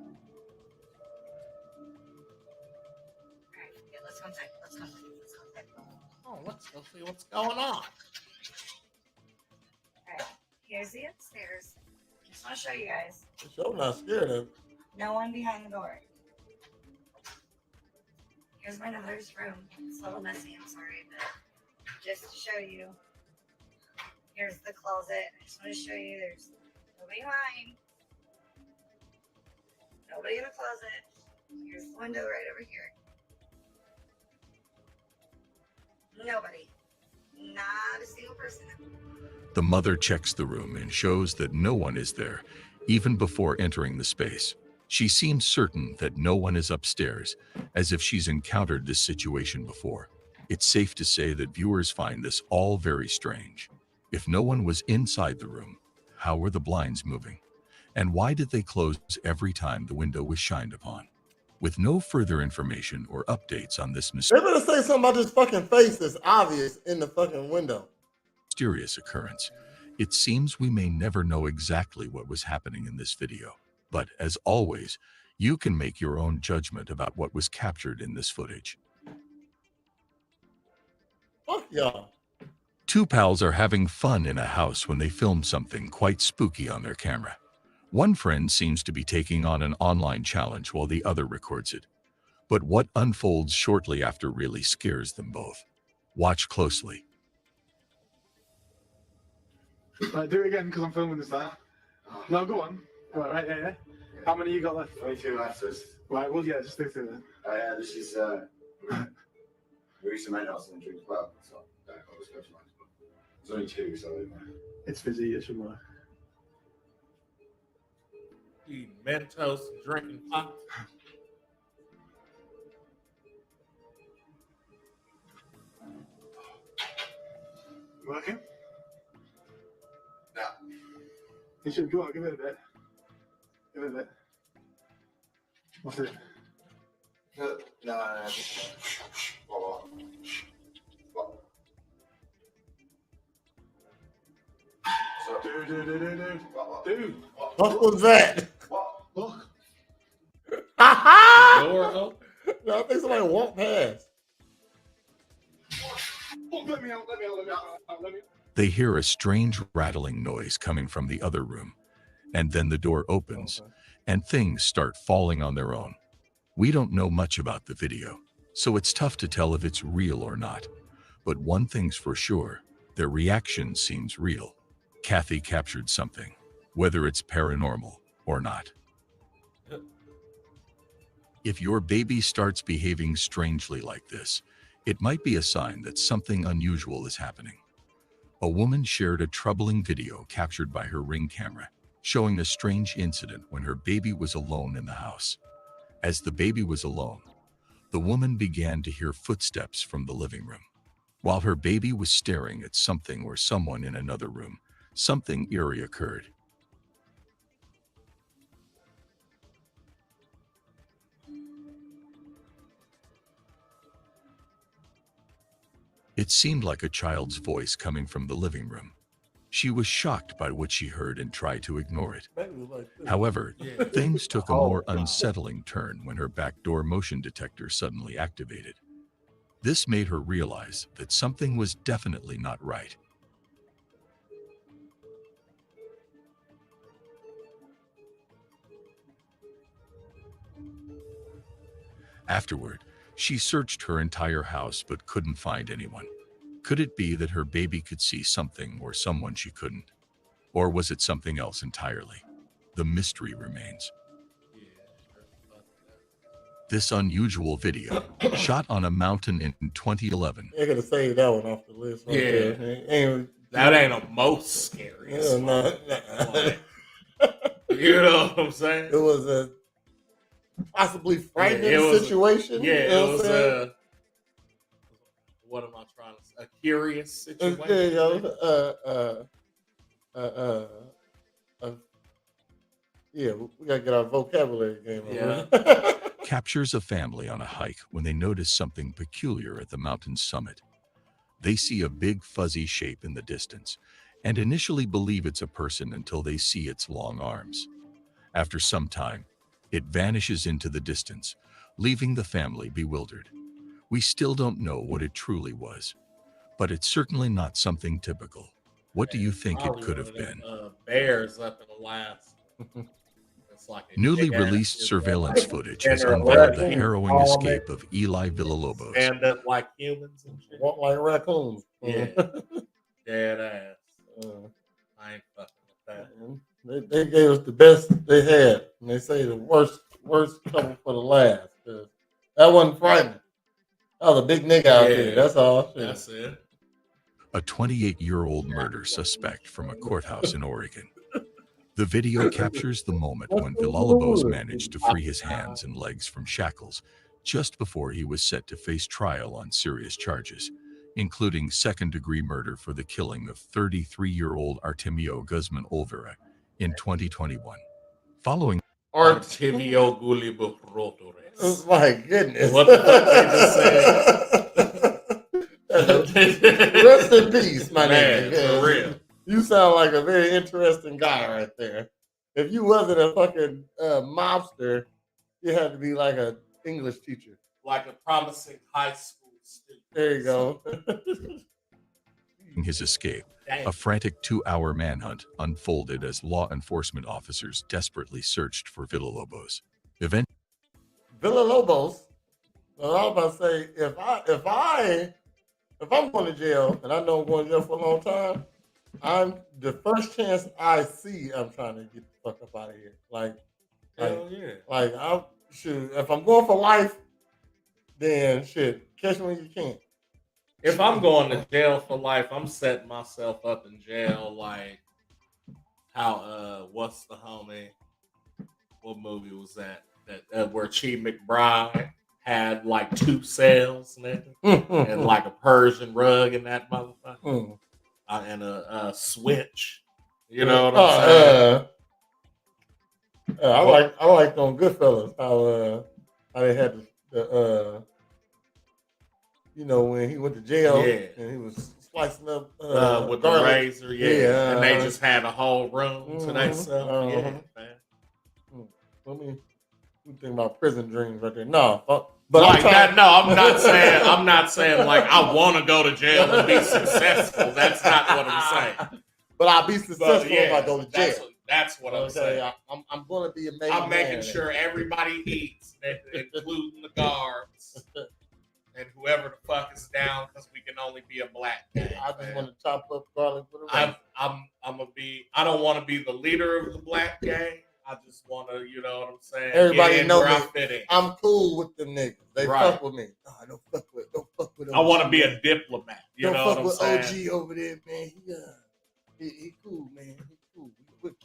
right, yeah, let's go inside. Let's go inside. Let's go inside. Oh, let's go see what's going on. All right, here's the upstairs. I just want to show you guys. You're not scared of. No one behind the door. Here's my daughter's room. It's a little messy, I'm sorry, but just to show you. Here's the closet. I just want to show you there's nobody behind. Nobody in the closet. Here's the window right over here. Nobody. Not a single person. The mother checks the room and shows that no one is there, even before entering the space. She seems certain that no one is upstairs, as if she's encountered this situation before. It's safe to say that viewers find this all very strange. If no one was inside the room, how were the blinds moving? And why did they close every time the window was shined upon? With no further information or updates on this They better say something about this fucking face that's obvious in the fucking window. mysterious occurrence, it seems we may never know exactly what was happening in this video. But as always, you can make your own judgment about what was captured in this footage. Fuck y'all. Two pals are having fun in a house when they film something quite spooky on their camera. One friend seems to be taking on an online challenge while the other records it. But what unfolds shortly after really scares them both. Watch closely. Right, do it again because I'm filming this time. No, go on. Right, yeah. How many you got left? 22 answers. Right, well, yeah, just stick to it. Yeah, this is recent maintenance and drink well. So I was specialized, but there's only 2, so It's fizzy, it should work. Eating Mentos and drinking pop. Working? Yeah. You should go on, give it a bit. Give it a bit. What's it? No. Dude. What was that? Look. Door open. No, I think somebody walked past. Oh, let me out. They hear a strange rattling noise coming from the other room, and then the door opens, and things start falling on their own. We don't know much about the video, so it's tough to tell if it's real or not. But one thing's for sure, their reaction seems real. Kathy captured something, whether it's paranormal or not. If your baby starts behaving strangely like this, it might be a sign that something unusual is happening. A woman shared a troubling video captured by her Ring camera, showing a strange incident when her baby was alone in the house. As the baby was alone, the woman began to hear footsteps from the living room. While her baby was staring at something or someone in another room, something eerie occurred. It seemed like a child's voice coming from the living room. She was shocked by what she heard and tried to ignore it. However, things took a more unsettling turn when her backdoor motion detector suddenly activated. This made her realize that something was definitely not right. Afterward, she searched her entire house but couldn't find anyone. Could it be that her baby could see something or someone she couldn't? Or was it something else entirely? The mystery remains. This unusual video, shot on a mountain in 2011. They're gonna save that one off the list. Right there. That ain't a most scariest. You know what I'm saying? It was a possibly frightening situation. Yeah, it was what am I trying to say? A curious situation. There you go. Yeah, we gotta get our vocabulary game on. Yeah. Captures a family on a hike when they notice something peculiar at the mountain's summit. They see a big fuzzy shape in the distance and initially believe it's a person until they see its long arms. After some time, it vanishes into the distance, leaving the family bewildered. We still don't know what it truly was, but it's certainly not something typical. What do you think it could have been? Bears up in the last. Like newly released surveillance footage has unveiled the harrowing escape of Eli Villalobos. Stand up like humans and shit. Walk like raccoons. Yeah. Dead ass. I ain't fucking with that. They gave us the best they had. And they say the worst coming for the last. That wasn't frightening. That was a big nigga out there. That's all. That's it. A 28-year-old murder suspect from a courthouse in Oregon. The video captures the moment when Villalobos managed to free his hands and legs from shackles just before he was set to face trial on serious charges, including second-degree murder for the killing of 33-year-old Artemio Guzman Olvera in 2021. Following Artemio Gullibo-Rotores. Oh my goodness. What the fuck they just said? Rest in peace, my Man, nigga. for real. You sound like a very interesting guy right there. If you wasn't a fucking mobster, you had to be like an English teacher. Like a promising high school student. There you go. his escape, a frantic 2-hour manhunt unfolded as law enforcement officers desperately searched for Villalobos. Villalobos. Well, I was about to say, if I'm going to jail, and I know I'm going to jail for a long time, the first chance I see, I'm trying to get the fuck up out of here. Hell yeah. Like if I'm going for life, then shit, catch me when you can. If I'm going to jail for life, I'm setting myself up in jail like how what's the homie? What movie was that? That where Chief McBride had like 2 cells, nigga, and like a Persian rug in that motherfucker, and a switch. You know what I'm saying? I like on Goodfellas how they had the when he went to jail and he was slicing up with garlic. the razor, and they just had a whole room to themselves. Yeah, man. Let me think about prison dreams right there. No, but like that. No, I'm not saying like I want to go to jail and be successful. That's not what I'm saying. But I'll be successful if I go to jail. That's what I'm saying. I'm going to be amazing. I'm making sure everybody eats, including the guards and whoever the fuck is down, because we can only be a black gang. I just want to chop up garlic with a I don't want to be the leader of the black gang. I just want to, you know what I'm saying? Everybody know me. I fit in. I'm cool with them niggas. They fuck with me. No, don't fuck with. OG. I want to be a diplomat. You know what I'm saying? Don't fuck with OG over there, man. He cool, man. He cool.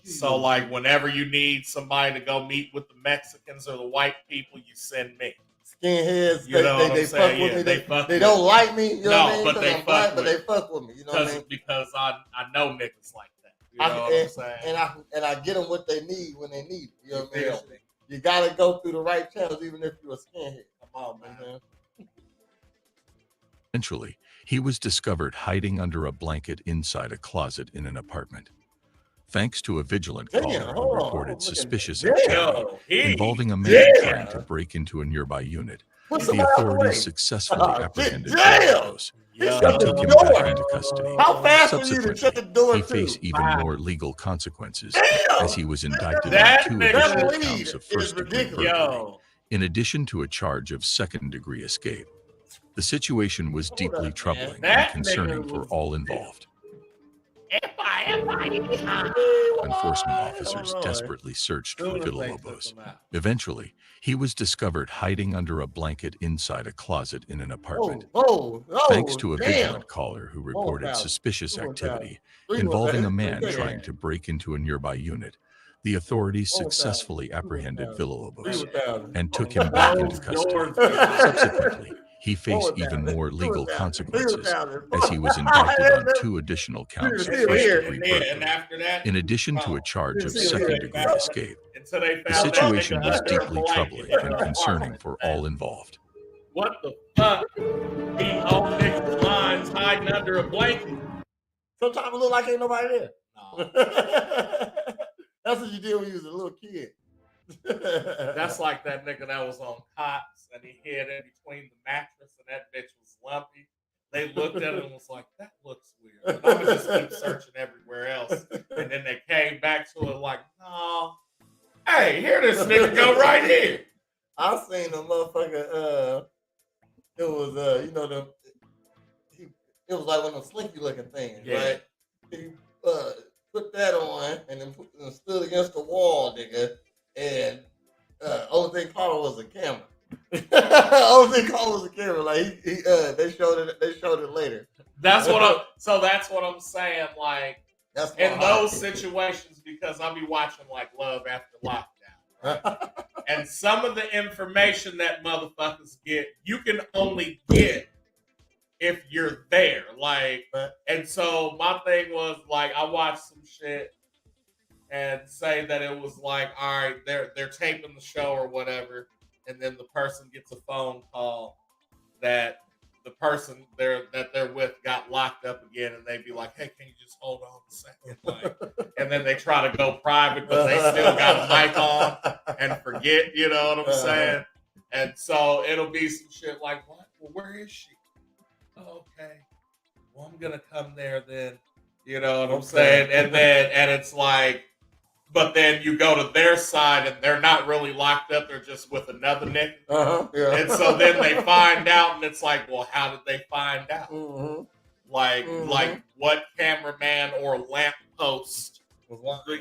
So, like, whenever you need somebody to go meet with the Mexicans or the white people, you send me. Skinheads, you know they fuck with me. They don't like me. You know what I mean? But they fuck with me. You know what I mean? Because I know niggas like that. You know what I'm saying? And I get them what they need when they need it. You know what I mean? You gotta go through the right channels, even if you're a skinhead. Come on, man. Eventually, he was discovered hiding under a blanket inside a closet in an apartment. Thanks to a vigilant caller who reported suspicious activity involving a man trying to break into a nearby unit, the authorities successfully apprehended Villalobos and took him back into custody. Subsequently, he faced even more legal consequences as he was indicted on 2 additional counts of first-degree burglary, in addition to a charge of second-degree escape. The situation was deeply troubling and concerning for all involved. Enforcement officers desperately searched for Villalobos. Eventually, he was discovered hiding under a blanket inside a closet in an apartment. Thanks to a vigilant caller who reported suspicious activity involving a man trying to break into a nearby unit, the authorities successfully apprehended Villalobos and took him back into custody. Subsequently, he faced even more legal consequences as he was indicted on 2 additional counts of first-degree burglary, in addition to a charge of second-degree escape. The situation was deeply troubling and concerning for all involved. What the fuck? He all niggas lines hiding under a blanket. Sometimes it look like ain't nobody there. No. That's what you did when you was a little kid. That's like that nigga that was on cots and he hid in between the mattress and that bitch was lumpy. They looked at it and was like, that looks weird. But I'm gonna just keep searching everywhere else. And then they came back to it like, no. Hey, here this nigga go right here. I seen the motherfucker, it was it was like one of those slinky looking things, right? He put that on and then stood against the wall, nigga. And only thing called was a camera. Only thing called was a camera. Like they showed it later. That's what I'm saying. Like in those situations, because because I'll be watching like Love After Lockdown. Right? And some of the information that motherfuckers get, you can only get if you're there. Like, and so my thing was like, I watched some shit and say that it was like, all right, they're taping the show or whatever, and then the person gets a phone call that the person they're with got locked up again, and they'd be like, hey, can you just hold on a second? Like, and then they try to go private, but they still got a mic on and forget, you know what I'm saying? And so it'll be some shit like, what? Well, where is she? Oh, okay. Well, I'm gonna come there then. You know what I'm saying? And it's like, but then you go to their side and they're not really locked up. They're just with another nigga. Yeah. And so then they find out, and it's like, well, how did they find out? Mm-hmm. Like what cameraman or lamppost?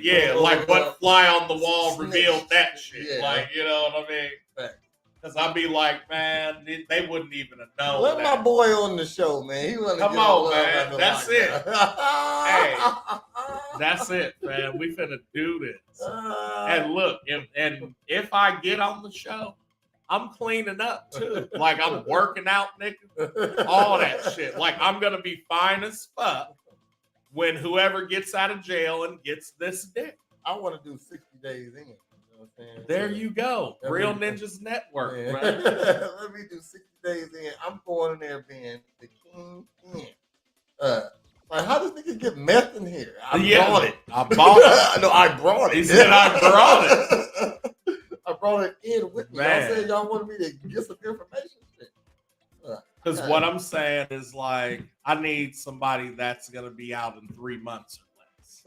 Yeah, like what fly on the wall revealed that shit? Yeah. Like, you know what I mean? Because I'd be like, man, they wouldn't even have known. Let my boy on the show, man. He want to come on, man. That's it. Hey, that's it, man. We finna do this. And look, if I get on the show, I'm cleaning up too. Like I'm working out, nigga. All that shit. Like I'm gonna be fine as fuck when whoever gets out of jail and gets this dick. I want to do 60 days in. There you go. Real Ninjas Network, man. Let me do 60 days in. I'm going in there being the king in. Like, how does nigga get meth in here? I brought it. I bought it. No, I brought it. He said I brought it. I brought it in with me. Man. Y'all said y'all wanted me to get some information. Because what I'm saying is like, I need somebody that's going to be out in 3 months or less.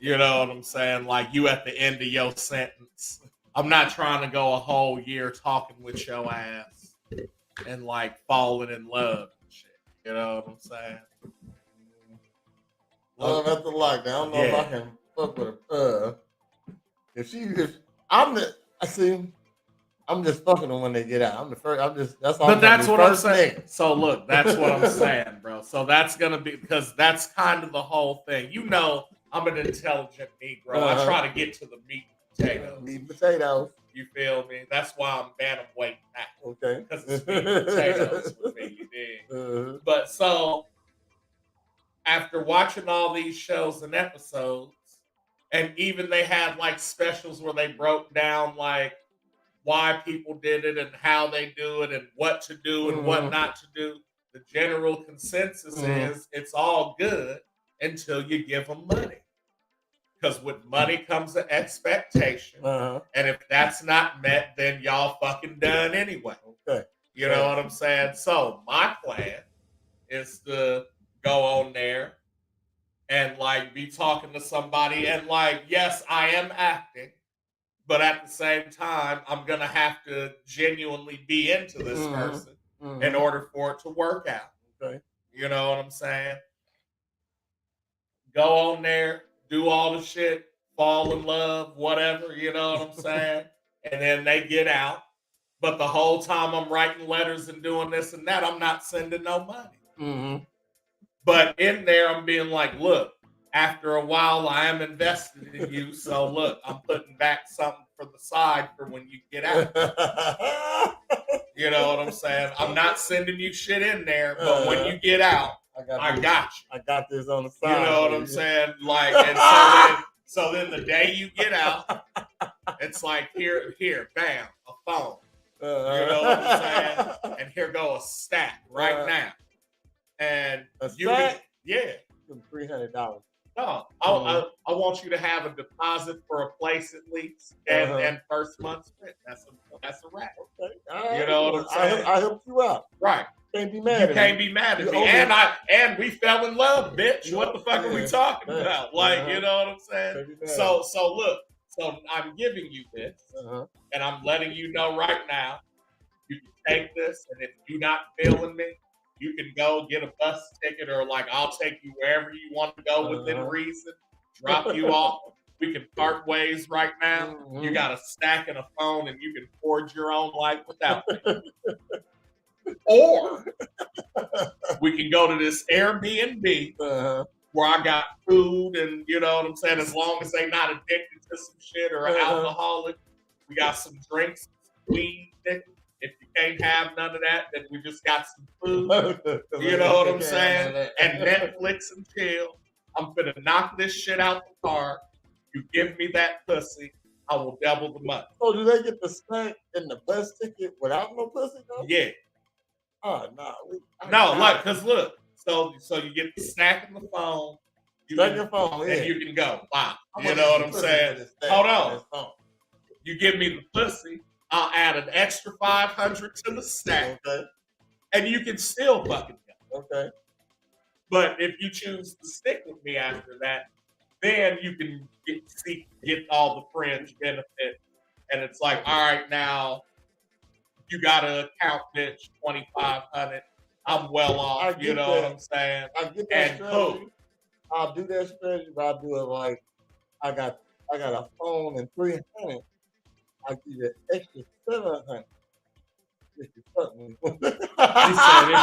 You know what I'm saying? Like you at the end of your sentence. I'm not trying to go a whole year talking with your ass and like falling in love and shit. You know what I'm saying? Love after lockdown. I don't know if I can fuck with her. I'm just fucking them when they get out. That's all. But that's what I'm saying. So look, that's what I'm saying, bro. So that's gonna be, because that's kind of the whole thing. You know, I'm an intelligent Negro. I try to get to the meat and potatoes. Meat and potatoes. You feel me? That's why I'm bantamweight now. Okay. Because it's meat and potatoes with me, you dig? But so after watching all these shows and episodes, and even they had like specials where they broke down like why people did it and how they do it and what to do and what not to do. The general consensus is it's all good until you give them money. Because with money comes an expectation. And if that's not met, then y'all fucking done anyway. Okay. You know what I'm saying? So my plan is to go on there and like be talking to somebody and like, yes, I am acting. But at the same time, I'm going to have to genuinely be into this person in order for it to work out. Okay. You know what I'm saying? Go on there, do all the shit, fall in love, whatever, you know what I'm saying? And then they get out. But the whole time I'm writing letters and doing this and that, I'm not sending no money. But in there, I'm being like, look, after a while, I am invested in you. So look, I'm putting back something for the side for when you get out. You know what I'm saying? I'm not sending you shit in there, but when you get out, I got you. I got this on the side. You know what I'm saying? Like, and so then the day you get out, it's like here, bam, a phone. You know what I'm saying? And here go a stack right now. And you can, $300. No, I want you to have a deposit for a place at least, and first month's rent. That's a wrap. Okay. You know what I'm saying? I helped you out. Right. Can't be mad. You can't be mad at me. And we fell in love, bitch. What the fuck are we talking about? Like, you know what I'm saying? So look. So I'm giving you this, and I'm letting you know right now. You can take this, and if you're not feeling me, you can go get a bus ticket, or like I'll take you wherever you want to go within reason. Drop you off. We can part ways right now. You got a stack and a phone, and you can forge your own life without me. Or we can go to this Airbnb where I got food and, you know what I'm saying, as long as they not addicted to some shit or alcoholic, we got some drinks, some weed. If you can't have none of that, then we just got some food. You know what I'm saying? And Netflix and chill. I'm finna knock this shit out the park. You give me that pussy, I will double the money. So do they get the snack and the bus ticket without no pussy though? Yeah. Oh no. Cause look, so you get the snack in the phone. Your phone, and you can go. Wow. You know what I'm saying? Hold on. You give me the pussy, I'll add an extra 500 to the snack. Okay. And you can still fucking go. Okay. But if you choose to stick with me after that, then you can get all the fringe benefits. And it's like, all right, now you gotta account, bitch, 2,500. I'm well off. You know what I'm saying? I get that strategy. I'll do that strategy, but I'll do it like I got a phone and 300. I'll give you an extra 700. If you fuck me. He said if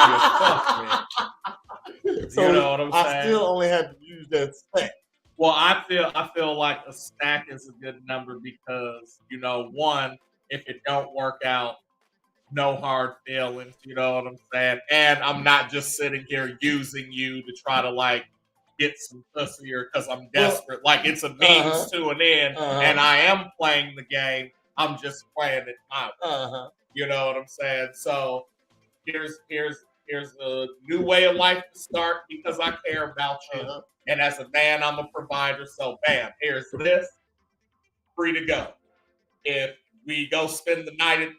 you fuck me. So you know what I'm saying? I still only have to use that stack. Well, I feel like a stack is a good number because, you know, one, if it don't work out, no hard feelings, you know what I'm saying? And I'm not just sitting here using you to try to like get some pussy or because I'm desperate. Like it's a means to an end, and I am playing the game. I'm just playing it out. You know what I'm saying? So here's a new way of life to start because I care about you. And as a man, I'm a provider. So bam, here's this. Free to go. If we go spend the night at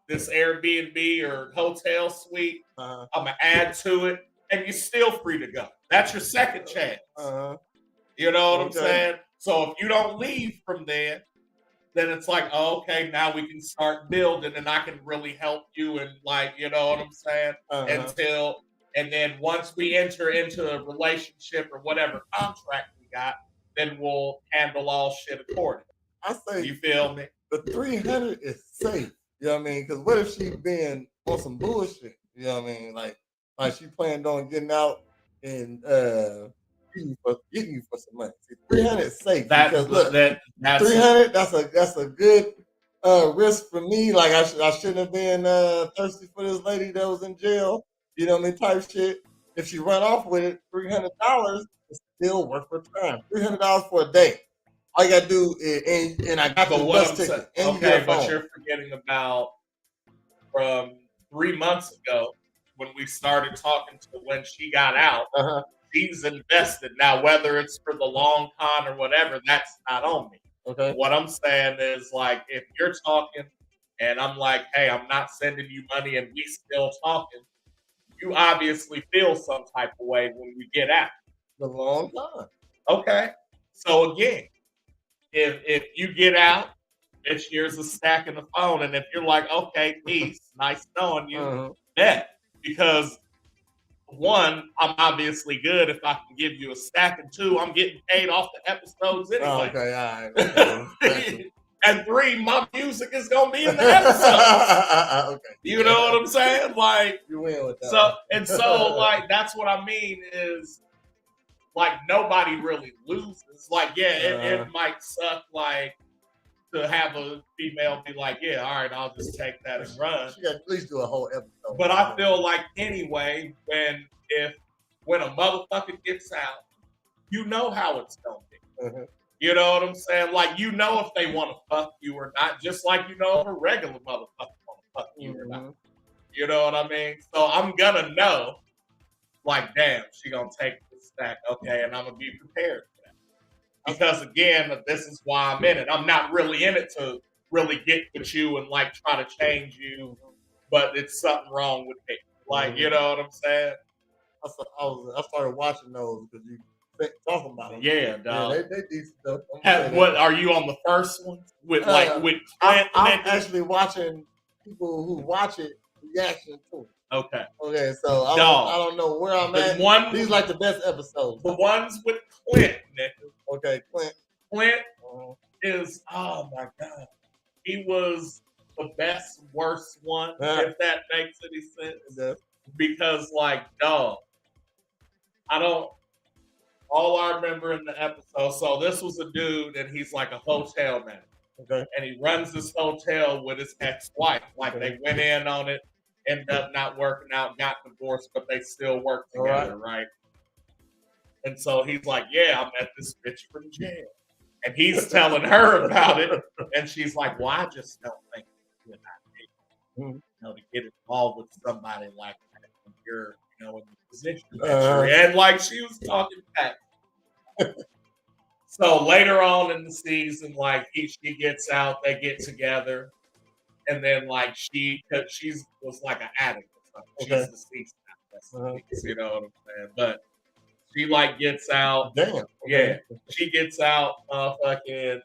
this Airbnb or hotel suite, I'm gonna add to it, and you're still free to go. That's your second chance. You know what I'm saying? So if you don't leave from there, then it's like, oh, okay, now we can start building, and I can really help you, and like, you know what I'm saying? And then once we enter into a relationship or whatever contract we got, then we'll handle all shit accordingly. I say, you feel me? The 300 is safe. You know what I mean? Because what if she been on some bullshit? You know what I mean? Like she planned on getting out and getting you for some money. See, 300 is safe. Because look, that's 300. That's a good risk for me. Like I shouldn't have been thirsty for this lady that was in jail. You know what I mean? Type shit. If she run off with it, $300 is still worth her time. $300 for a day. All you gotta do is, and I got the bus ticket. Okay, but you're forgetting about from 3 months ago when we started talking to when she got out. She's invested. Now, whether it's for the long con or whatever, that's not on me. Okay. What I'm saying is, like, if you're talking and I'm like, hey, I'm not sending you money and we still talking, you obviously feel some type of way when we get out. The long con. Okay. So again, if you get out, bitch, here's a stack in the phone. And if you're like, okay, peace, nice knowing you, because one, I'm obviously good if I can give you a stack, and two, I'm getting paid off the episodes anyway. Okay, all right. And three, my music is gonna be in the episode. Okay. You know what I'm saying? Like, you win with that. So like that's what I mean is, like, nobody really loses. Like, it might suck, like, to have a female be like, yeah, all right, I'll just take that and run. She got to at least do a whole episode. But I feel like anyway, when a motherfucker gets out, you know how it's gonna be. You know what I'm saying? Like, you know if they want to fuck you or not, just like you know if a regular motherfucker want to fuck you or not. You know what I mean? So I'm gonna know, like, damn, she gonna take stack, okay, and I'm gonna be prepared for that. Because again, this is why I'm in it. I'm not really in it to really get with you and like try to change you, but it's something wrong with me. Like, you know what I'm saying? I started watching those because you talking about them. Yeah, dog. Yeah, they decent stuff. What are you on the first one with with Clint? I'm actually watching people who watch it reaction to it. Okay, so I don't know where I'm at. These like the best episodes. The ones with Clint, nigga. Okay, Clint is, oh my God. He was the best, worst one, if that makes any sense. Because, like, dog, all I remember in the episode. So this was a dude, and he's like a hotel manager. Okay. And he runs this hotel with his ex-wife. Like they went in on it, ended up not working out, got divorced, but they still work together, right? And so he's like, "Yeah, I met this bitch from jail," and he's telling her about it, and she's like, "Well, I just don't think you're not able, to get involved with somebody like that when you're, in the position that you're in." And like she was talking back. So later on in the season, like she gets out, they get together, and then like she was like an addict or something. She's deceased now. You know what I'm saying? But she like gets out. Damn. Yeah. She gets out, fucking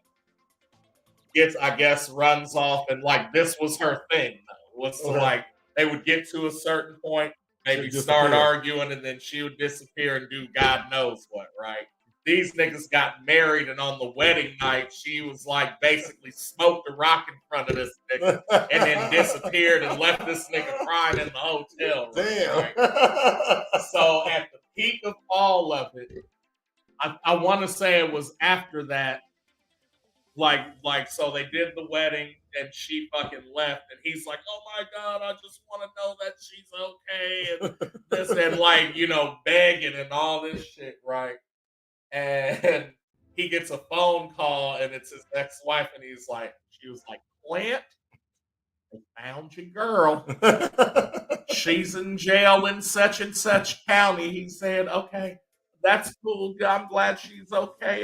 gets, I guess, runs off, and like this was her thing though. Was to like they would get to a certain point, maybe start arguing, and then she would disappear and do God knows what, right? These niggas got married, and on the wedding night, she was like basically smoked a rock in front of this nigga and then disappeared and left this nigga crying in the hotel room. Damn. Right? So at the peak of all of it, I want to say it was after that, like so they did the wedding and she fucking left, and he's like, "Oh my God, I just want to know that she's okay," and this and like, begging and all this shit, right? And he gets a phone call, and it's his ex-wife, and she was like, "Clint, they found your girl. She's in jail in such and such county." He said, "Okay, that's cool. I'm glad she's okay.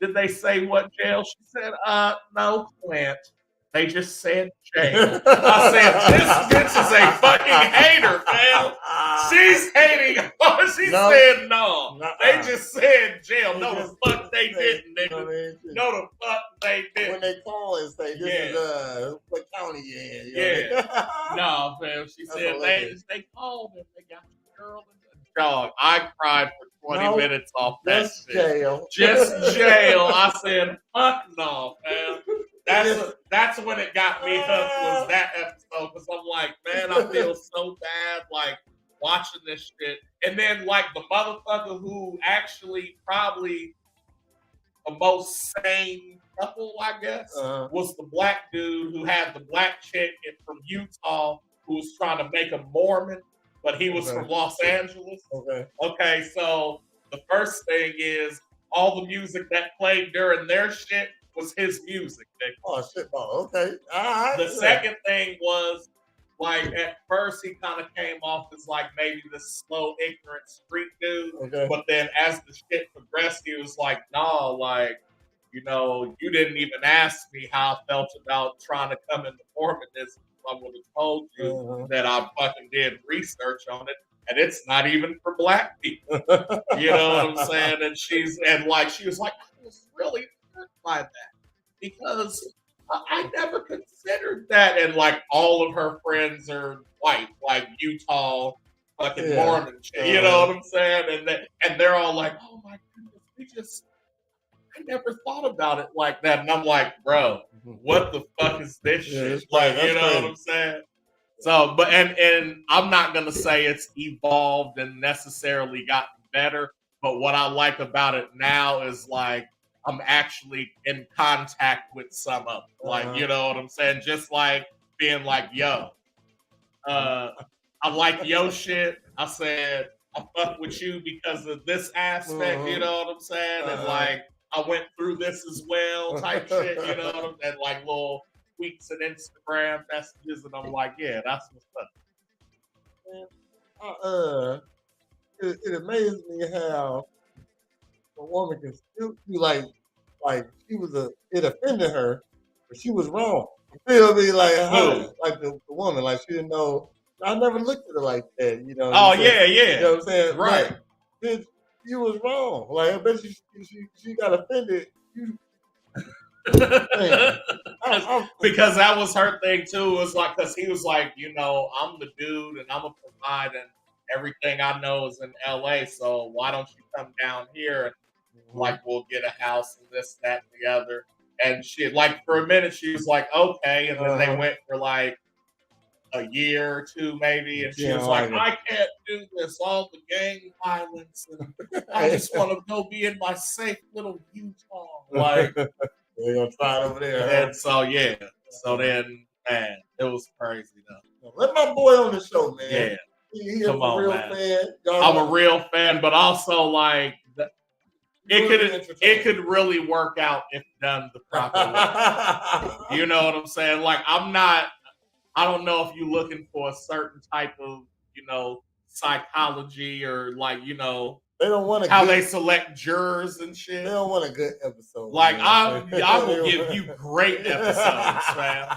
Did they say what jail?" She said, "No, Clint. They just said jail." I said, "This bitch is a fucking hater, man. She's hating." She said, "No. They just said jail." No, the fuck they didn't, nigga. No, the fuck they didn't. When they call and say, "This is what county you in?" Yeah. No, fam. She said they called and they got the girl. Dog, I cried for 20 minutes off that shit. Jail. Just jail. I said, "Fuck no, man." That's when it got me hooked, was that episode, because I'm like, man, I feel so bad, like, watching this shit. And then, like, the motherfucker who actually probably the most sane couple, I guess, was the black dude who had the black chick from Utah who was trying to make him Mormon, but he was from Los Angeles. Okay, so the first thing is all the music that played during their shit was his music. Oh shit! Oh, okay. All right. The second thing was, like, at first he kind of came off as like maybe this slow, ignorant street dude, but then as the shit progressed, he was like, "No, like, you didn't even ask me how I felt about trying to come into Mormonism. I would have told you that I fucking did research on it, and it's not even for black people." You know what I'm saying? And she was like, "I was really hurt by that because I never considered that." And like all of her friends are white, like Utah fucking Mormon shit. You know what I'm saying? And they're all like, "Oh my goodness, I never thought about it like that." And I'm like, "Bro, what the fuck is this shit?" Like, you know what I'm saying? So, but and I'm not gonna say it's evolved and necessarily gotten better, but what I like about it now is like I'm actually in contact with some of them. Like, you know what I'm saying? Just like being like, "Yo, I like your shit." I said, "I fuck with you because of this aspect," you know what I'm saying? And like, I went through this as well, type shit, you know what I'm saying? And like little tweets and Instagram messages, and I'm like, "Yeah, that's what's up." It amazes me how a woman can still be like she was it offended her, but she was wrong. You feel me? Like her, like the woman, like she didn't know. I never looked at her like that, you know. Oh, yeah. yeah. You know what I'm saying? Right. Bitch, you was wrong. Like I bet she got offended. Because that was her thing too. It was like, because he was like, "I'm the dude and I'm a provide, and everything I know is in LA. So why don't you come down here and like we'll get a house and this, that, and the other." And she, like, for a minute she was like, "Okay," and then they went for like a year or two, maybe, and she Yeah, was like, like "I can't do this, all the gang violence, and I just want to go be in my safe little Utah." Like, They're gonna try it over there. and so then, man, it was crazy though. Let my boy on the show, man. Yeah, He's come a on, real man. fan. I'm a real fan, but also like it could really work out if done the proper way. You know what I'm saying? Like I don't know if you're looking for a certain type of, psychology or like, they don't want how they select jurors and shit. They don't want a good episode. Like man. I will give you great episodes, man.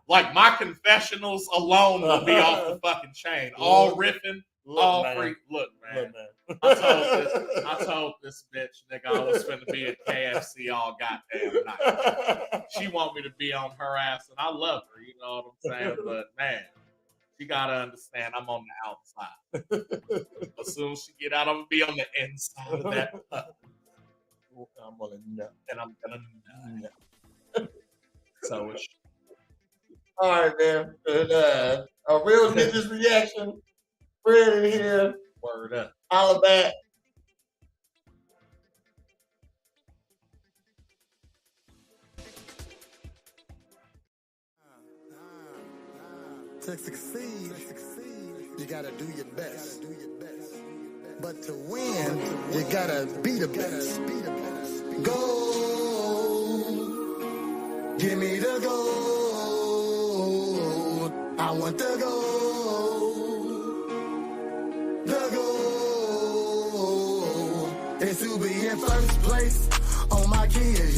Like my confessionals alone will be off the fucking chain. All riffing, all free. Look, man. I told this bitch nigga I was finna be at KFC all goddamn night. She want me to be on her ass, and I love her. You know what I'm saying? But man, she gotta understand I'm on the outside. As soon as she get out, I'm gonna be on the inside of that. I'm gonna nut, and I'm gonna nut. So it's all right, man. A real ninja's reaction. Fred in here. Word up. Holla back. To succeed, you gotta do your best. But to win, you gotta be the best. Go, give me the goal. I want the goal. The goal is to be in first place on my kids.